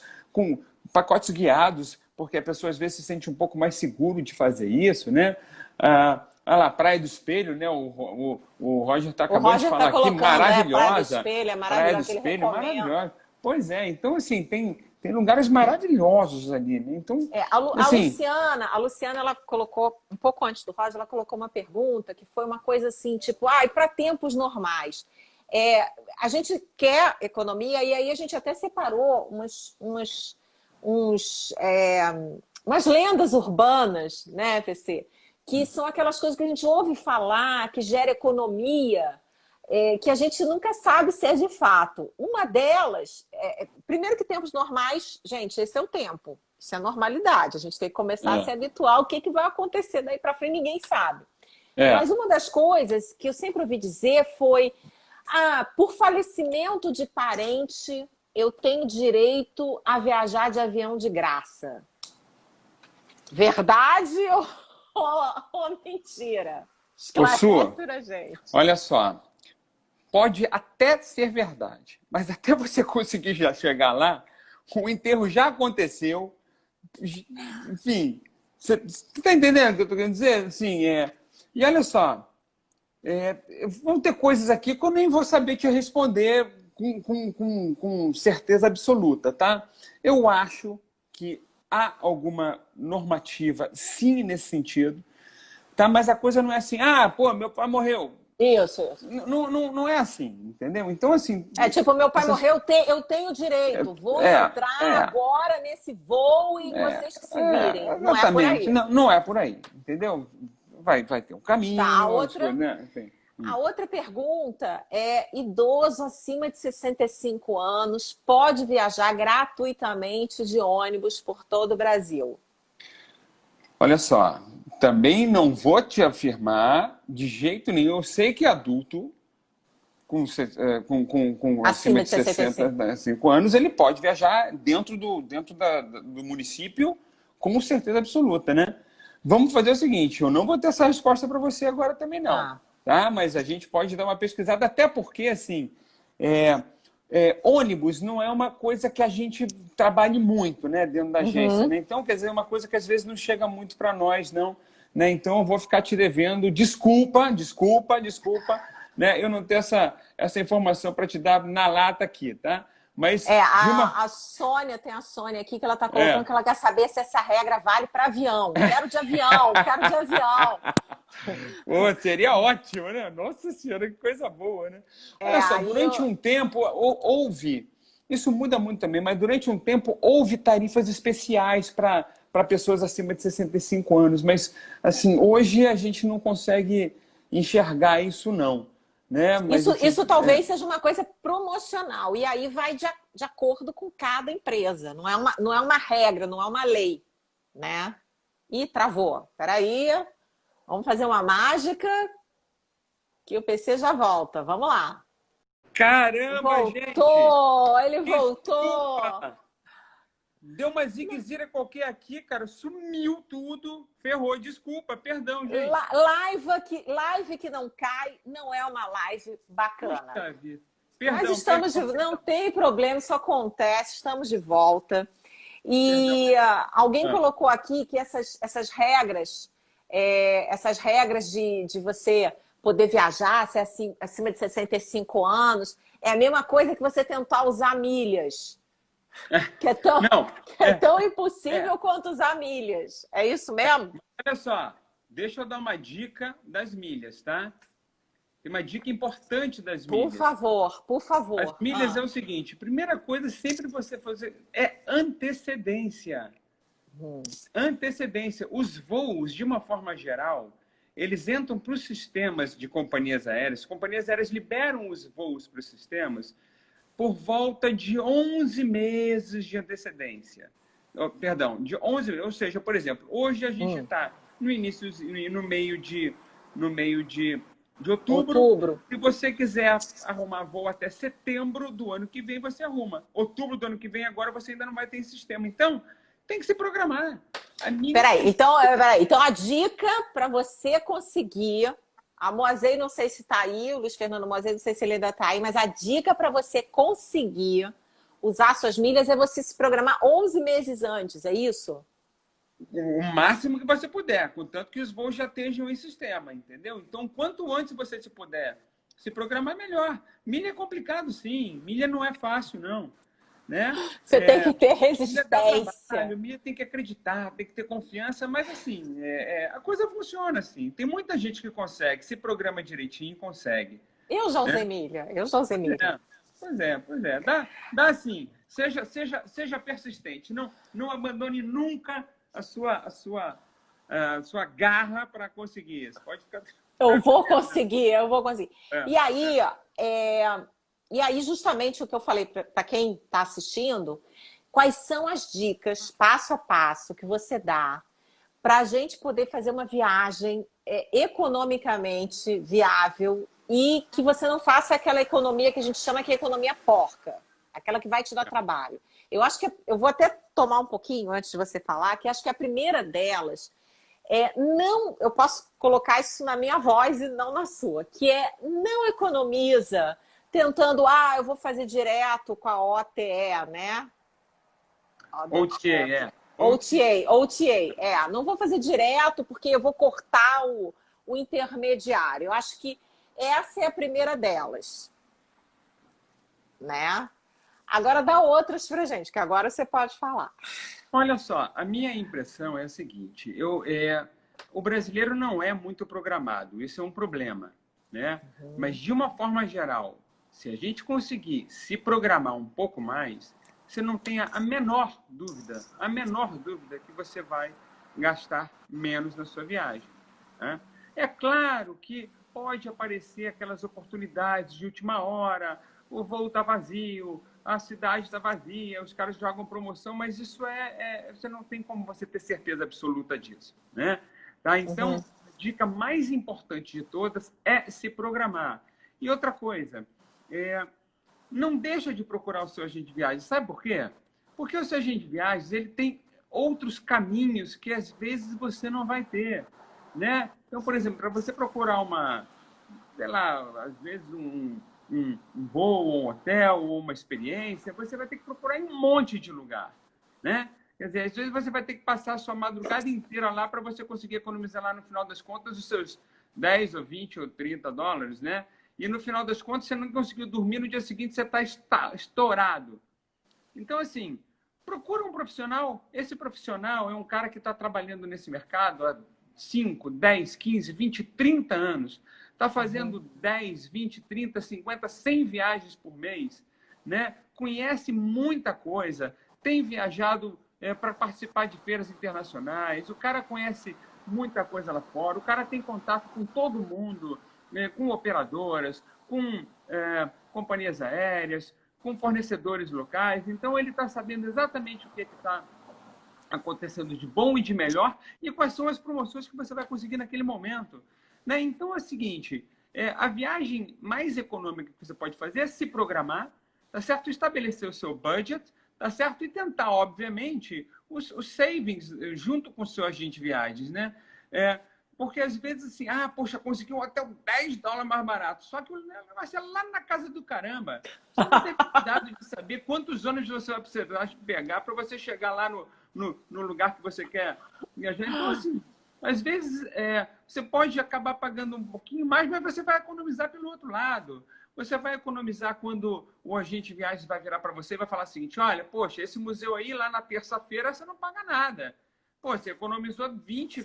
guiados, porque a pessoa às vezes se sente um pouco mais seguro de fazer isso, né? Olha lá, Praia do Espelho, né? O Roger acabando de falar aqui, maravilhosa. Praia do Espelho é maravilhosa. Praia do Espelho, maravilhosa. Pois é, então assim, tem lugares maravilhosos ali, né? Então, assim, a Luciana, ela colocou, um pouco antes do Roger, ela colocou uma pergunta que foi uma coisa assim, tipo, e para tempos normais? A gente quer economia, e aí a gente até separou umas lendas urbanas, né, PC? Que são aquelas coisas que a gente ouve falar, que gera economia, que a gente nunca sabe se é de fato. Uma delas, primeiro que tempos normais, gente, esse é o tempo, isso é a normalidade, a gente tem que começar a se habituar ao que vai acontecer daí para frente, ninguém sabe. Mas uma das coisas que eu sempre ouvi dizer foi, por falecimento de parente, eu tenho direito a viajar de avião de graça. Verdade ou mentira? Esclarece pra gente. Olha só, pode até ser verdade, mas até você conseguir já chegar lá, o enterro já aconteceu. Enfim, você está entendendo o que eu estou querendo dizer? Assim, E olha só, vão ter coisas aqui que eu nem vou saber te responder com certeza absoluta, tá? Eu acho que há alguma normativa, sim, nesse sentido, tá? Mas a coisa não é assim, meu pai morreu. Isso. Não é assim, entendeu? Então, assim... tipo, meu pai morreu, eu tenho direito, vou entrar agora nesse voo e vocês que se virem. Não é por aí. Não é por aí, entendeu? Vai ter um caminho. Tá, a outra pergunta é: idoso acima de 65 anos pode viajar gratuitamente de ônibus por todo o Brasil? Olha só, também não vou te afirmar de jeito nenhum. Eu sei que adulto com acima de 65 anos, ele pode viajar dentro do município com certeza absoluta, né? Vamos fazer o seguinte, eu não vou ter essa resposta para você agora também não, Ah. tá? Mas a gente pode dar uma pesquisada, até porque, assim, ônibus não é uma coisa que a gente trabalhe muito, né, dentro da agência, né? Então, quer dizer, é uma coisa que às vezes não chega muito para nós, não, né? Então, eu vou ficar te devendo, desculpa, né? Eu não tenho essa informação para te dar na lata aqui, tá? Mas a Sônia, tem a Sônia aqui que ela está colocando que ela quer saber se essa regra vale para avião. Quero de avião, quero de avião. Pô, seria ótimo, né? Nossa Senhora, que coisa boa, né? Olha só, durante um tempo houve, isso muda muito também, mas durante um tempo houve tarifas especiais para pessoas acima de 65 anos, mas assim, hoje a gente não consegue enxergar isso não. Né? Mas, isso talvez seja uma coisa promocional, e aí vai de acordo com cada empresa, não é uma regra, não é uma lei, né? Ih, travou. Peraí, vamos fazer uma mágica que o PC já volta. Vamos lá. Caramba, voltou, gente! Ele voltou! Deu uma zigue-zira qualquer aqui, cara, sumiu tudo, ferrou, desculpa, perdão, gente. Live que não cai não é uma live bacana. Perdão, Nós estamos não tem problema, isso acontece, estamos de volta. E alguém colocou aqui que essas regras de você poder viajar, se é acima de 65 anos, é a mesma coisa que você tentar usar milhas. Que é tão impossível quanto usar milhas. É isso mesmo? Olha só, deixa eu dar uma dica das milhas, tá? Tem uma dica importante das milhas. Por favor. As milhas é o seguinte, primeira coisa sempre você fazer é antecedência. Antecedência. Os voos, de uma forma geral, eles entram para os sistemas de companhias aéreas. Companhias aéreas liberam os voos para os sistemas por volta de 11 meses de antecedência. Perdão, de 11 meses. Ou seja, por exemplo, hoje a gente está no início, no meio de outubro. Se você quiser arrumar voo até setembro do ano que vem, você arruma. Outubro do ano que vem, agora você ainda não vai ter esse sistema. Então, tem que se programar. Então a dica para você conseguir... A Moazei, não sei se está aí, o Luiz Fernando Moazei, não sei se ele ainda está aí, mas a dica para você conseguir usar suas milhas é você se programar 11 meses antes, é isso? O máximo que você puder, contanto que os voos já estejam em sistema, entendeu? Então, quanto antes você se puder se programar, melhor. Milha é complicado, sim. Milha não é fácil, não. Né? Você tem que ter resistência. Milha tem que acreditar, tem que ter confiança, mas assim, a coisa funciona assim. Tem muita gente que consegue, se programa direitinho, consegue. Eu já usei milha, Pois é. Dá assim, seja persistente, não abandone nunca a sua garra para conseguir isso. Pode ficar... Eu vou conseguir. E aí, justamente o que eu falei para quem está assistindo, quais são as dicas, passo a passo, que você dá para a gente poder fazer uma viagem economicamente viável e que você não faça aquela economia que a gente chama de economia porca, aquela que vai te dar trabalho. Eu acho que eu vou até tomar um pouquinho antes de você falar, que acho que a primeira delas eu posso colocar isso na minha voz e não na sua, que não economiza tentando, eu vou fazer direto com a OTA, né? OTA. Não vou fazer direto porque eu vou cortar o intermediário. Eu acho que essa é a primeira delas, né? Agora dá outras pra gente, que agora você pode falar. Olha só, a minha impressão é a seguinte, o brasileiro não é muito programado, isso é um problema, né? Mas de uma forma geral, se a gente conseguir se programar um pouco mais, você não tenha a menor dúvida que você vai gastar menos na sua viagem, né? É claro que pode aparecer aquelas oportunidades de última hora, o voo está vazio, a cidade está vazia, os caras jogam promoção, mas isso você não tem como você ter certeza absoluta disso, né? Tá? Então, a dica mais importante de todas é se programar. E outra coisa, não deixa de procurar o seu agente de viagens. Sabe por quê? Porque o seu agente de viagens, ele tem outros caminhos que às vezes você não vai ter, né? Então, por exemplo, para você procurar sei lá, às vezes um voo, um hotel ou uma experiência, você vai ter que procurar em um monte de lugar, né? Quer dizer, às vezes você vai ter que passar a sua madrugada inteira lá para você conseguir economizar lá no final das contas os seus 10 ou 20 ou 30 dólares, né? E no final das contas você não conseguiu dormir, no dia seguinte você está estourado. Então, assim, procura um profissional. Esse profissional é um cara que está trabalhando nesse mercado há 5, 10, 15, 20, 30 anos. Está fazendo 10, 20, 30, 50, 100 viagens por mês, né? Conhece muita coisa, tem viajado para participar de feiras internacionais, o cara conhece muita coisa lá fora, o cara tem contato com todo mundo, né? Com operadoras, com companhias aéreas, com fornecedores locais. Então, ele está sabendo exatamente o que está acontecendo de bom e de melhor e quais são as promoções que você vai conseguir naquele momento, né? Então, é o seguinte, a viagem mais econômica que você pode fazer é se programar, tá certo? Estabelecer o seu budget, tá certo? E tentar, obviamente, os savings junto com o seu agente de viagens, né? Porque às vezes assim, poxa, consegui um hotel 10 dólares mais barato. Só que o negócio é lá na casa do caramba. Você não teve cuidado de saber quantos ônibus você vai precisar pegar para você chegar lá no lugar que você quer viajar. Então, assim, às vezes você pode acabar pagando um pouquinho mais, mas você vai economizar pelo outro lado. Você vai economizar quando o agente de viagens vai virar para você e vai falar o seguinte: olha, poxa, esse museu aí, lá na terça-feira, você não paga nada. Pô, você economizou 20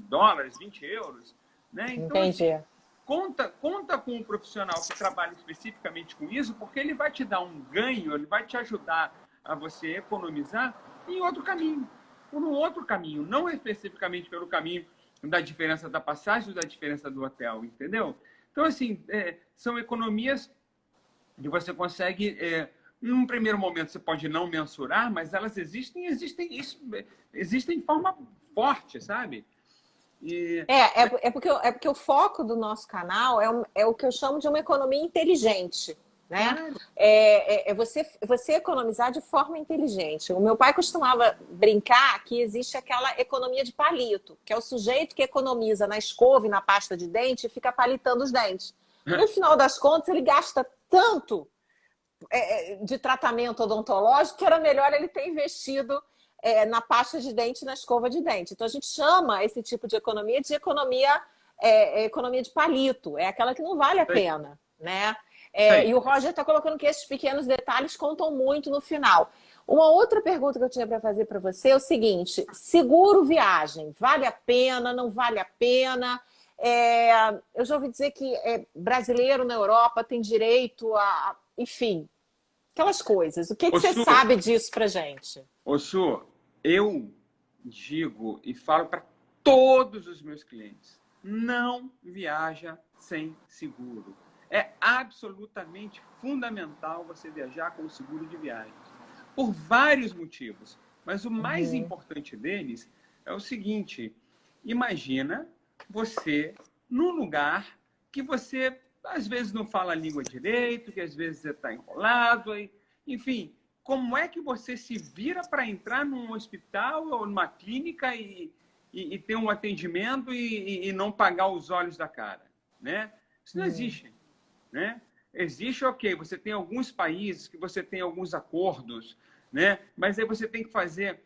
dólares, 20 euros. Né? Então, Entendi. assim, conta com um profissional que trabalha especificamente com isso, porque ele vai te dar um ganho, ele vai te ajudar a você economizar em outro caminho. Por um outro caminho, não especificamente pelo caminho da diferença da passagem ou da diferença do hotel, entendeu? Então, assim, são economias que você consegue... num primeiro momento você pode não mensurar, mas elas existem de forma forte, sabe? Porque o foco do nosso canal é o que eu chamo de uma economia inteligente, né? Claro. Você economizar de forma inteligente. O meu pai costumava brincar que existe aquela economia de palito, que é o sujeito que economiza na escova e na pasta de dente e fica palitando os dentes. No final das contas, ele gasta tanto de tratamento odontológico que era melhor ele ter investido na pasta de dente e na escova de dente. Então, a gente chama esse tipo de economia economia de palito. É aquela que não vale a pena, né? E o Roger está colocando que esses pequenos detalhes contam muito no final. Uma outra pergunta que eu tinha para fazer para você é o seguinte: seguro viagem, vale a pena, não vale a pena? Eu já ouvi dizer que brasileiro na Europa tem direito a... Enfim, aquelas coisas. O que você sabe disso pra gente? Ô, Su, eu digo e falo para todos os meus clientes: não viaja sem seguro. É absolutamente fundamental você viajar com o seguro de viagens. Por vários motivos. Mas o mais importante deles é o seguinte: imagina você num lugar que você às vezes não fala a língua direito, que às vezes você está enrolado, enfim, como é que você se vira para entrar num hospital ou numa clínica e ter um atendimento e não pagar os olhos da cara, né? Isso não existe, né? Existe, ok, você tem alguns países que você tem alguns acordos, né? Mas aí você tem que fazer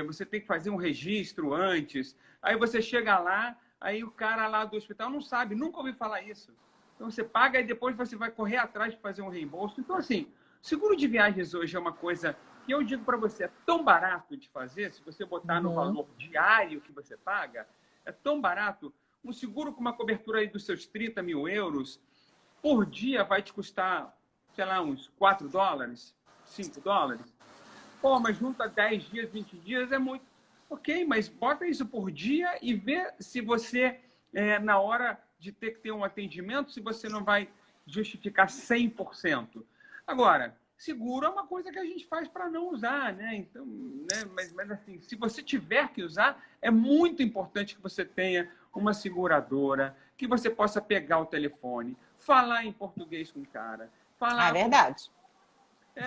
você tem que fazer um registro antes. Aí você chega lá, aí o cara lá do hospital não sabe, nunca ouviu falar isso. Então você paga e depois você vai correr atrás de fazer um reembolso. Então, assim, seguro de viagens hoje é uma coisa que eu digo para você, é tão barato de fazer, se você botar no valor diário que você paga, é tão barato. Um seguro com uma cobertura aí dos seus 30 mil euros, por dia vai te custar, sei lá, uns 4 dólares, 5 dólares. Pô, mas junta 10 dias, 20 dias é muito. Ok, mas bota isso por dia e vê se você, na hora de ter que ter um atendimento, se você não vai justificar 100%. Agora, seguro é uma coisa que a gente faz para não usar, né? Então, né? Mas assim, se você tiver que usar, é muito importante que você tenha uma seguradora, que você possa pegar o telefone, falar em português com o cara. É verdade.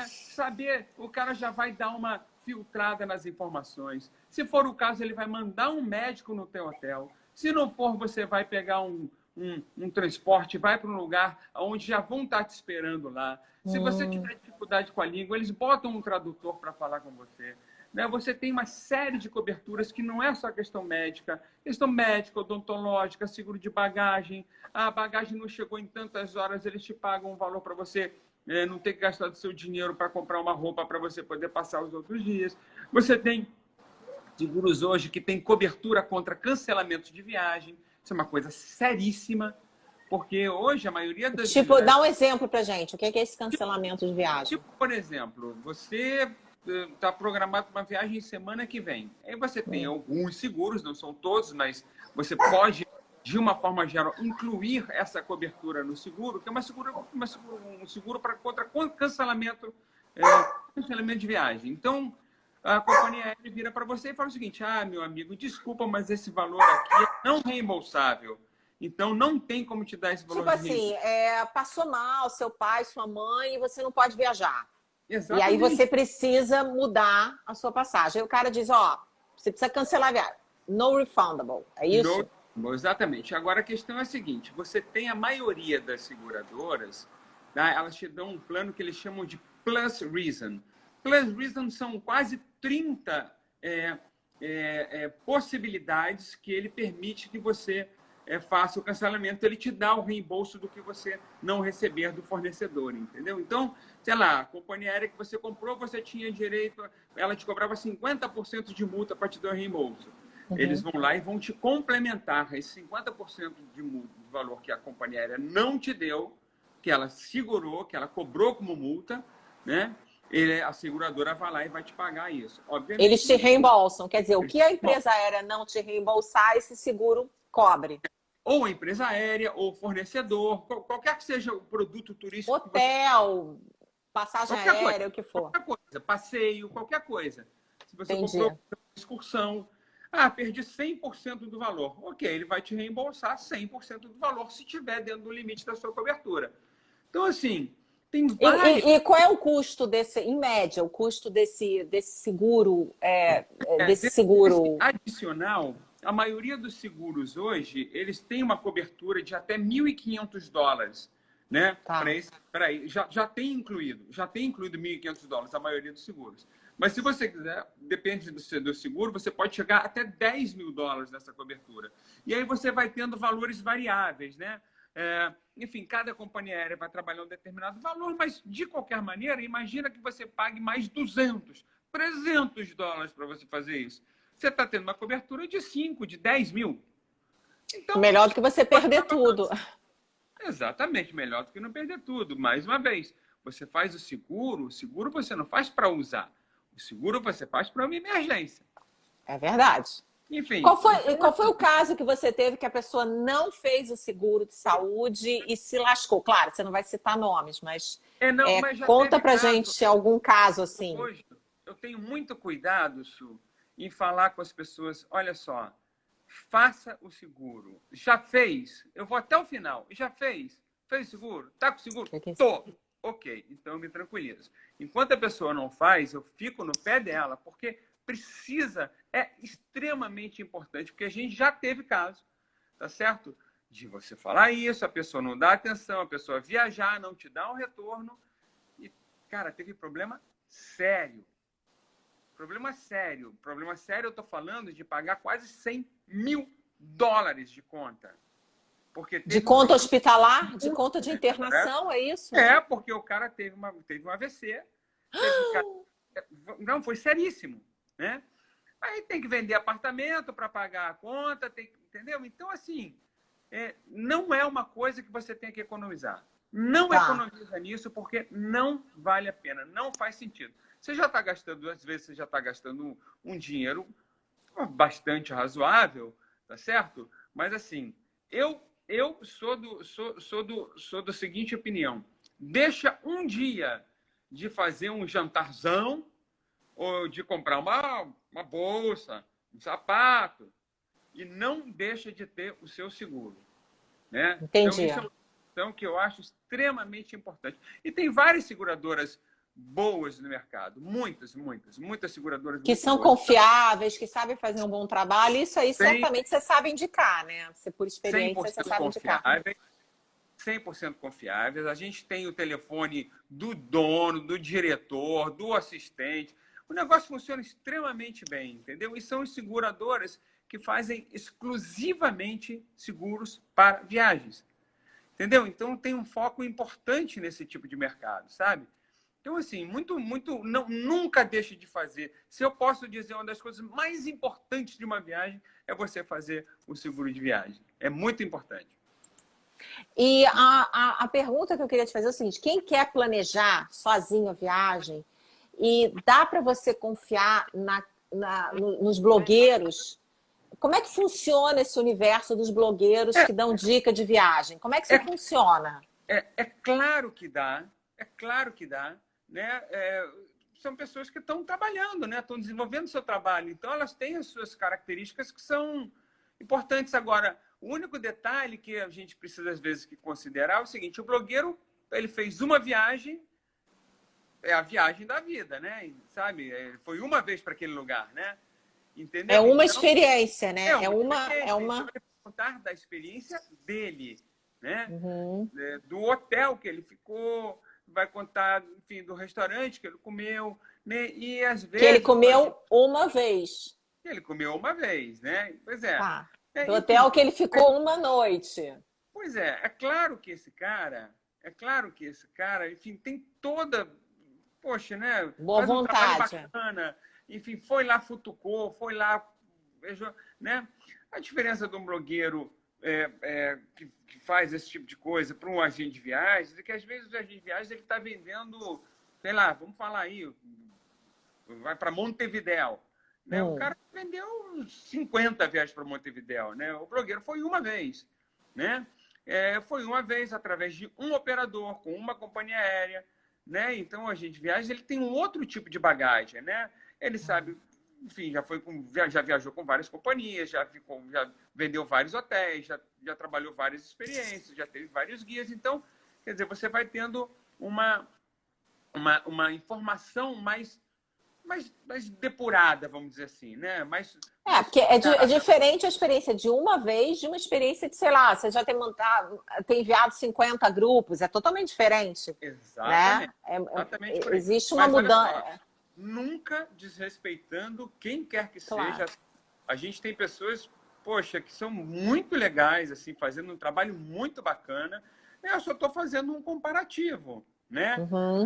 Saber, o cara já vai dar uma filtrada nas informações. Se for o caso, ele vai mandar um médico no teu hotel. Se não for, você vai pegar um transporte, vai para um lugar onde já vão estar te esperando lá. Se você tiver dificuldade com a língua, eles botam um tradutor para falar com você. Né? Você tem uma série de coberturas que não é só questão médica, odontológica, seguro de bagagem. A bagagem não chegou em tantas horas, eles te pagam um valor para você não ter que gastar do seu dinheiro para comprar uma roupa para você poder passar os outros dias. Você tem seguros hoje que tem cobertura contra cancelamento de viagem. Isso é uma coisa seríssima, porque hoje a maioria das... Tipo, dá um exemplo pra gente. O que é esse cancelamento de viagem? Tipo, por exemplo, você está programado para uma viagem semana que vem. Aí você tem alguns seguros, não são todos, mas você pode, de uma forma geral, incluir essa cobertura no seguro, que é um seguro para contra cancelamento de viagem. Então, a companhia aérea vira para você e fala o seguinte: meu amigo, desculpa, mas esse valor aqui é não reembolsável. Então, não tem como te dar esse valor. Tipo assim, passou mal seu pai, sua mãe, e você não pode viajar. Exatamente. E aí você precisa mudar a sua passagem. Aí o cara diz, você precisa cancelar a viagem. No refundable, é isso? Exatamente. Agora, a questão é a seguinte: você tem a maioria das seguradoras, tá? Elas te dão um plano que eles chamam de Plus Reason. Plus Reason são quase 30 possibilidades que ele permite que você faça o cancelamento. Ele te dá o reembolso do que você não receber do fornecedor, entendeu? Então, sei lá, a companhia aérea que você comprou, você tinha direito, ela te cobrava 50% de multa para te dar o reembolso. Eles vão lá e vão te complementar esse 50% de valor que a companhia aérea não te deu, que ela segurou, que ela cobrou como multa, né? A seguradora vai lá e vai te pagar isso. Obviamente, eles te reembolsam. Quer dizer, o que a empresa aérea não te reembolsar, esse seguro cobre. Ou a empresa aérea, ou fornecedor, qualquer que seja o produto turístico. Hotel, passagem aérea, o que for. Qualquer coisa, passeio, qualquer coisa. Se você Entendi. comprou uma excursão, perdi 100% do valor. Ok, ele vai te reembolsar 100% do valor se estiver dentro do limite da sua cobertura. Então, assim, tem várias... E qual é o custo desse, em média, o custo desse seguro, desse seguro adicional? A maioria dos seguros hoje, eles têm uma cobertura de até $1.500, né? Tá. Já tem incluído $1.500 a maioria dos seguros. Mas se você quiser, depende do seguro, você pode chegar até $10.000 nessa cobertura. E aí você vai tendo valores variáveis, né? Enfim, cada companhia aérea vai trabalhar um determinado valor, mas de qualquer maneira, imagina que você pague mais $300 para você fazer isso. Você está tendo uma cobertura de 5, de 10 mil. Então, melhor do que você perder tudo. Exatamente, melhor do que não perder tudo. Mais uma vez, você faz o seguro você não faz para usar. O seguro você faz para uma emergência. É verdade. Enfim. Qual foi o caso que você teve que a pessoa não fez o seguro de saúde e se lascou? Claro, você não vai citar nomes, mas, mas conta pra gente algum caso assim. Hoje, eu tenho muito cuidado, Su, em falar com as pessoas: olha só, faça o seguro. Já fez? Eu vou até o final. Já fez? Fez o seguro? Tá com o seguro? Tô. Ok, então eu me tranquilizo. Enquanto a pessoa não faz, eu fico no pé dela, porque precisa, é extremamente importante, porque a gente já teve caso, tá certo? De você falar isso, a pessoa não dá atenção, a pessoa viajar, não te dá um retorno. E, cara, teve problema sério. Problema sério, eu tô falando de pagar quase $100.000 de conta. Porque de conta hospitalar? De conta de internação, é isso? Porque o cara teve um AVC. Não, foi seríssimo, né? Aí tem que vender apartamento para pagar a conta, entendeu? Então, assim, não é uma coisa que você tem que economizar. Não economiza nisso porque não vale a pena, não faz sentido. Você já está gastando, às vezes você já está gastando um dinheiro bastante razoável, tá certo? Mas assim, eu sou do seguinte opinião: deixa um dia de fazer um jantarzão ou de comprar uma bolsa, um sapato, e não deixa de ter o seu seguro, né? Entendi. Então, isso é que eu acho extremamente importante. E tem várias seguradoras boas no mercado. Muitas seguradoras Que muito são boas. confiáveis, que sabem fazer um bom trabalho. Isso aí Tem certamente você sabe indicar, né? Você, por experiência, você 100% sabe indicar. confiáveis. 100% confiáveis. A gente tem o telefone do dono, do diretor, do assistente. O negócio funciona extremamente bem, entendeu? E são as seguradoras que fazem exclusivamente seguros para viagens, entendeu? Então tem um foco importante nesse tipo de mercado, sabe? Então, assim, não, nunca deixe de fazer. Se eu posso dizer, uma das coisas mais importantes de uma viagem é você fazer o seguro de viagem. É muito importante. E a pergunta que eu queria te fazer é o seguinte: quem quer planejar sozinho a viagem e dá para você confiar nos blogueiros? Como é que funciona esse universo dos blogueiros que dão dica de viagem? Como é que isso funciona? É claro que dá, né? São pessoas que estão trabalhando, né? Estão desenvolvendo o seu trabalho. Então, elas têm as suas características que são importantes. Agora, o único detalhe que a gente precisa, às vezes, considerar é o seguinte: o blogueiro, ele fez uma viagem, é a viagem da vida, né? Sabe? Foi uma vez para aquele lugar, né? Entendeu? É uma Então, experiência, né? é uma É experiência. uma... Então, ele vai contar da experiência dele, né? Uhum. Do hotel que ele ficou, vai contar, enfim, do restaurante que ele comeu, né? E às vezes Que ele comeu uma vez. ele comeu uma vez, né? Pois é. Tá. Do Enfim, hotel que ele ficou uma noite. pois é claro que esse cara, enfim, tem toda, poxa, né? Boa Faz um trabalho vontade. bacana, enfim, foi lá, futucou, foi lá, né? A diferença de um blogueiro que faz esse tipo de coisa para um agente de viagens é que às vezes o agente de viagens ele está vendendo, sei lá, vamos falar aí, vai para Montevidéu, né? O cara vendeu 50 viagens para Montevidéu, né? O blogueiro foi uma vez, né? Foi uma vez através de um operador com uma companhia aérea, né? Então, o agente de viagens ele tem um outro tipo de bagagem, né? Ele sabe, enfim, já viajou com várias companhias, já vendeu vários hotéis, já trabalhou várias experiências, já teve vários guias. Então, quer dizer, você vai tendo uma informação mais depurada, vamos dizer assim, né? Porque é diferente a experiência de uma vez de uma experiência de, sei lá, você já tem enviado 50 grupos, é totalmente diferente. Exatamente. Né? Exatamente por aí. Existe uma mudança. Nunca desrespeitando quem quer que Claro. seja. A gente tem pessoas, poxa, que são muito legais, assim, fazendo um trabalho muito bacana. Eu só estou fazendo um comparativo, né? Uhum.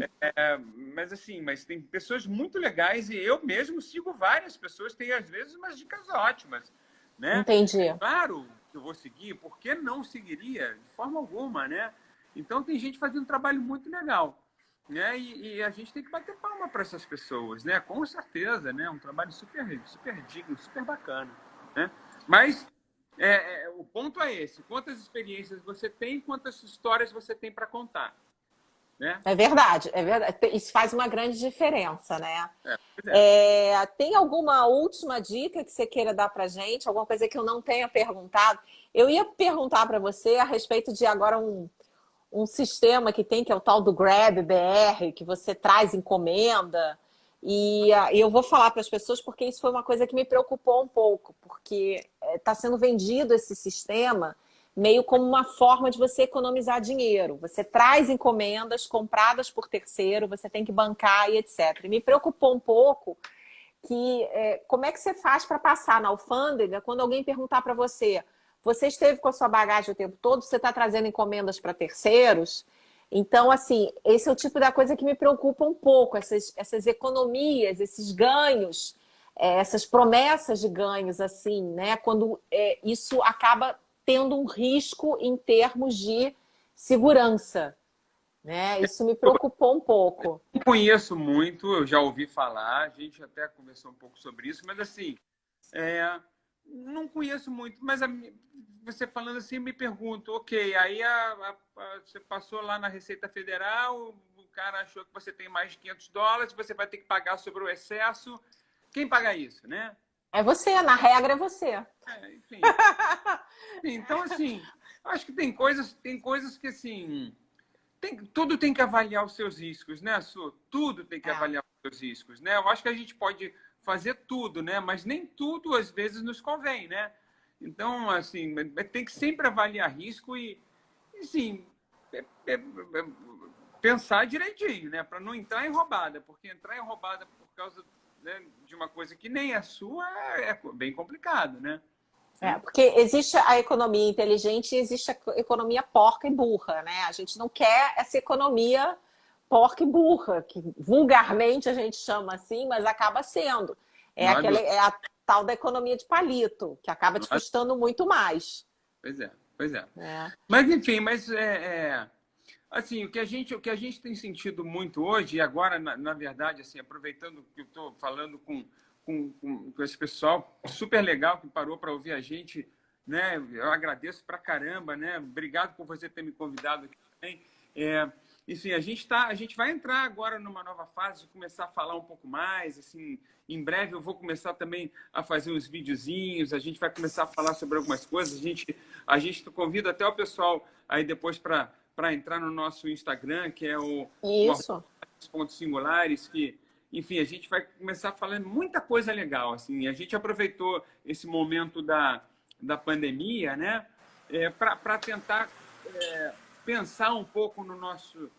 Mas tem pessoas muito legais e eu mesmo sigo várias pessoas, tem às vezes umas dicas ótimas, né? Entendi. Claro que eu vou seguir, por que não seguiria? De forma alguma, né? Então tem gente fazendo um trabalho muito legal, né? E a gente tem que bater palma para essas pessoas, né? Com certeza, né? Um trabalho super digno, super bacana, né? Mas o ponto é esse: quantas experiências você tem, quantas histórias você tem para contar, né? É verdade, é verdade. Isso faz uma grande diferença, né? Tem alguma última dica que você queira dar para gente? Alguma coisa que eu não tenha perguntado? Eu ia perguntar para você a respeito de agora um sistema que tem, que é o tal do Grab BR, que você traz encomenda. E eu vou falar para as pessoas porque isso foi uma coisa que me preocupou um pouco, porque está sendo vendido esse sistema meio como uma forma de você economizar dinheiro. Você traz encomendas compradas por terceiro, você tem que bancar e etc. E me preocupou um pouco que como é que você faz para passar na alfândega quando alguém perguntar para você: você esteve com a sua bagagem o tempo todo, você está trazendo encomendas para terceiros? Então, assim, esse é o tipo da coisa que me preocupa um pouco, essas economias, esses ganhos, essas promessas de ganhos, assim, né? Quando isso acaba tendo um risco em termos de segurança, né? Isso me preocupou um pouco. Não conheço muito, eu já ouvi falar, a gente até conversou um pouco sobre isso, mas assim, não conheço muito, mas você falando assim, eu me pergunto, ok, aí você passou lá na Receita Federal, o cara achou que você tem mais de $500, você vai ter que pagar sobre o excesso. Quem paga isso, né? É você, na regra é você. Enfim. Então, assim, acho que tem coisas que, assim, tudo tem que avaliar os seus riscos, né, Su? Tudo tem que avaliar os seus riscos, né? Eu acho que a gente pode fazer tudo, né? Mas nem tudo, às vezes, nos convém, né? Então, assim, tem que sempre avaliar risco e sim, pensar direitinho, né? Para não entrar em roubada, porque entrar em roubada por causa, né, de uma coisa que nem é sua é bem complicado, né? Porque existe a economia inteligente e existe a economia porca e burra, né? A gente não quer essa economia porca e burra, que vulgarmente a gente chama assim, mas acaba sendo. É a tal da economia de palito, que acaba te custando muito mais. Pois é, pois é. Mas, enfim, assim, o que a gente tem sentido muito hoje, e agora, na verdade, assim, aproveitando que eu estou falando com esse pessoal super legal que parou para ouvir a gente, né? Eu agradeço pra caramba, né? Obrigado por você ter me convidado aqui também. Enfim, a gente vai entrar agora numa nova fase de começar a falar um pouco mais, assim, em breve eu vou começar também a fazer uns videozinhos, a gente vai começar a falar sobre algumas coisas, a gente convida até o pessoal aí depois para entrar no nosso Instagram, que é o pontos singulares, que, enfim, a gente vai começar falando muita coisa legal, assim, a gente aproveitou esse momento da pandemia, né, para tentar pensar um pouco no nosso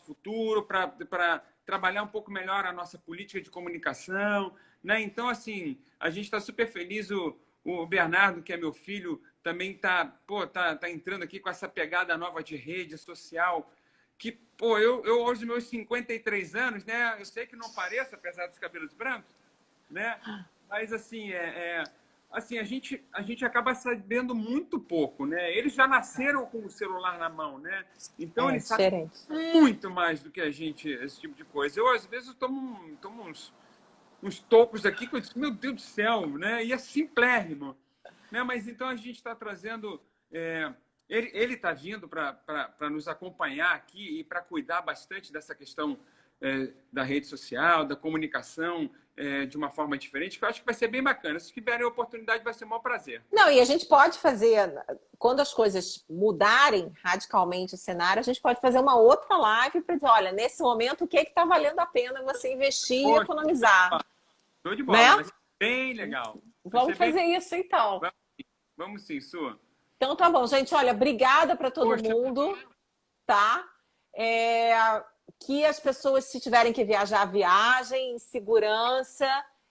futuro, para trabalhar um pouco melhor a nossa política de comunicação, né? Então, assim, a gente está super feliz. O Bernardo, que é meu filho, também tá entrando aqui com essa pegada nova de rede social, que, pô, eu hoje, meus 53 anos, né? Eu sei que não pareça, apesar dos cabelos brancos, né? Mas, assim, assim, a gente acaba sabendo muito pouco, né? Eles já nasceram com o celular na mão, né? Então, eles sabem muito mais do que a gente, esse tipo de coisa. Eu, às vezes, tomo uns tocos aqui que eu digo, meu Deus do céu, né? E é simplérrimo, né? Mas, então, a gente está trazendo... Ele está vindo para nos acompanhar aqui e para cuidar bastante dessa questão da rede social, da comunicação, de uma forma diferente, que eu acho que vai ser bem bacana. Se tiverem a oportunidade, vai ser um maior prazer. Não, e a gente pode fazer, quando as coisas mudarem radicalmente o cenário, a gente pode fazer uma outra live para dizer, olha, nesse momento, o que está valendo a pena você investir e economizar? Show de bola, né? Vai ser bem legal. Vamos fazer isso, então. Vamos sim, Su. Então, tá bom, gente. Olha, obrigada para todo mundo, tá? Que as pessoas, se tiverem que viajar, viajem em segurança.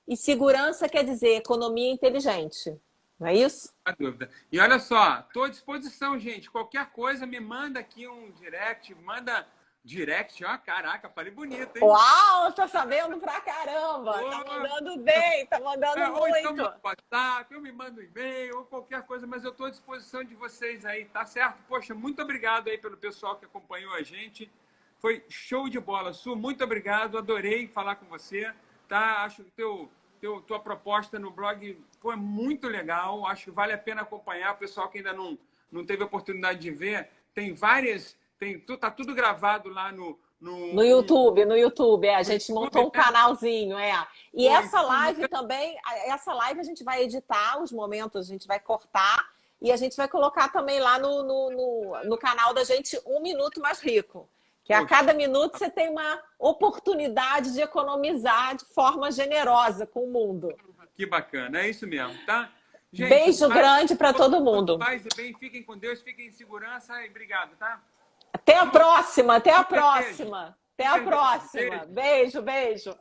E segurança quer dizer economia inteligente. Não é isso? Não há dúvida. E olha só, estou à disposição, gente. Qualquer coisa, me manda aqui um direct. Manda direct. Ó, caraca, falei bonito, hein? Uau, tô sabendo pra caramba. Tá mandando bem, tá mandando muito. Ou então me WhatsApp, eu me mando um e-mail, ou qualquer coisa, mas eu estou à disposição de vocês aí, tá certo? Poxa, muito obrigado aí pelo pessoal que acompanhou a gente. Foi show de bola, Su. Muito obrigado. Adorei falar com você. Tá? Acho que tua proposta no blog foi muito legal. Acho que vale a pena acompanhar. O pessoal que ainda não teve a oportunidade de ver, tem várias... Tá tudo gravado lá no YouTube. A gente montou um canalzinho, E essa live também, essa live a gente vai editar os momentos, a gente vai cortar e a gente vai colocar também lá no canal da gente Um Minuto Mais Rico. Que a cada minuto você tem uma oportunidade de economizar de forma generosa com o mundo. Que bacana, é isso mesmo, tá? Gente, beijo grande para todo mundo. Paz e bem, fiquem com Deus, fiquem em segurança e obrigado, tá? Até a próxima, até a próxima. Até a próxima. Beijo, beijo.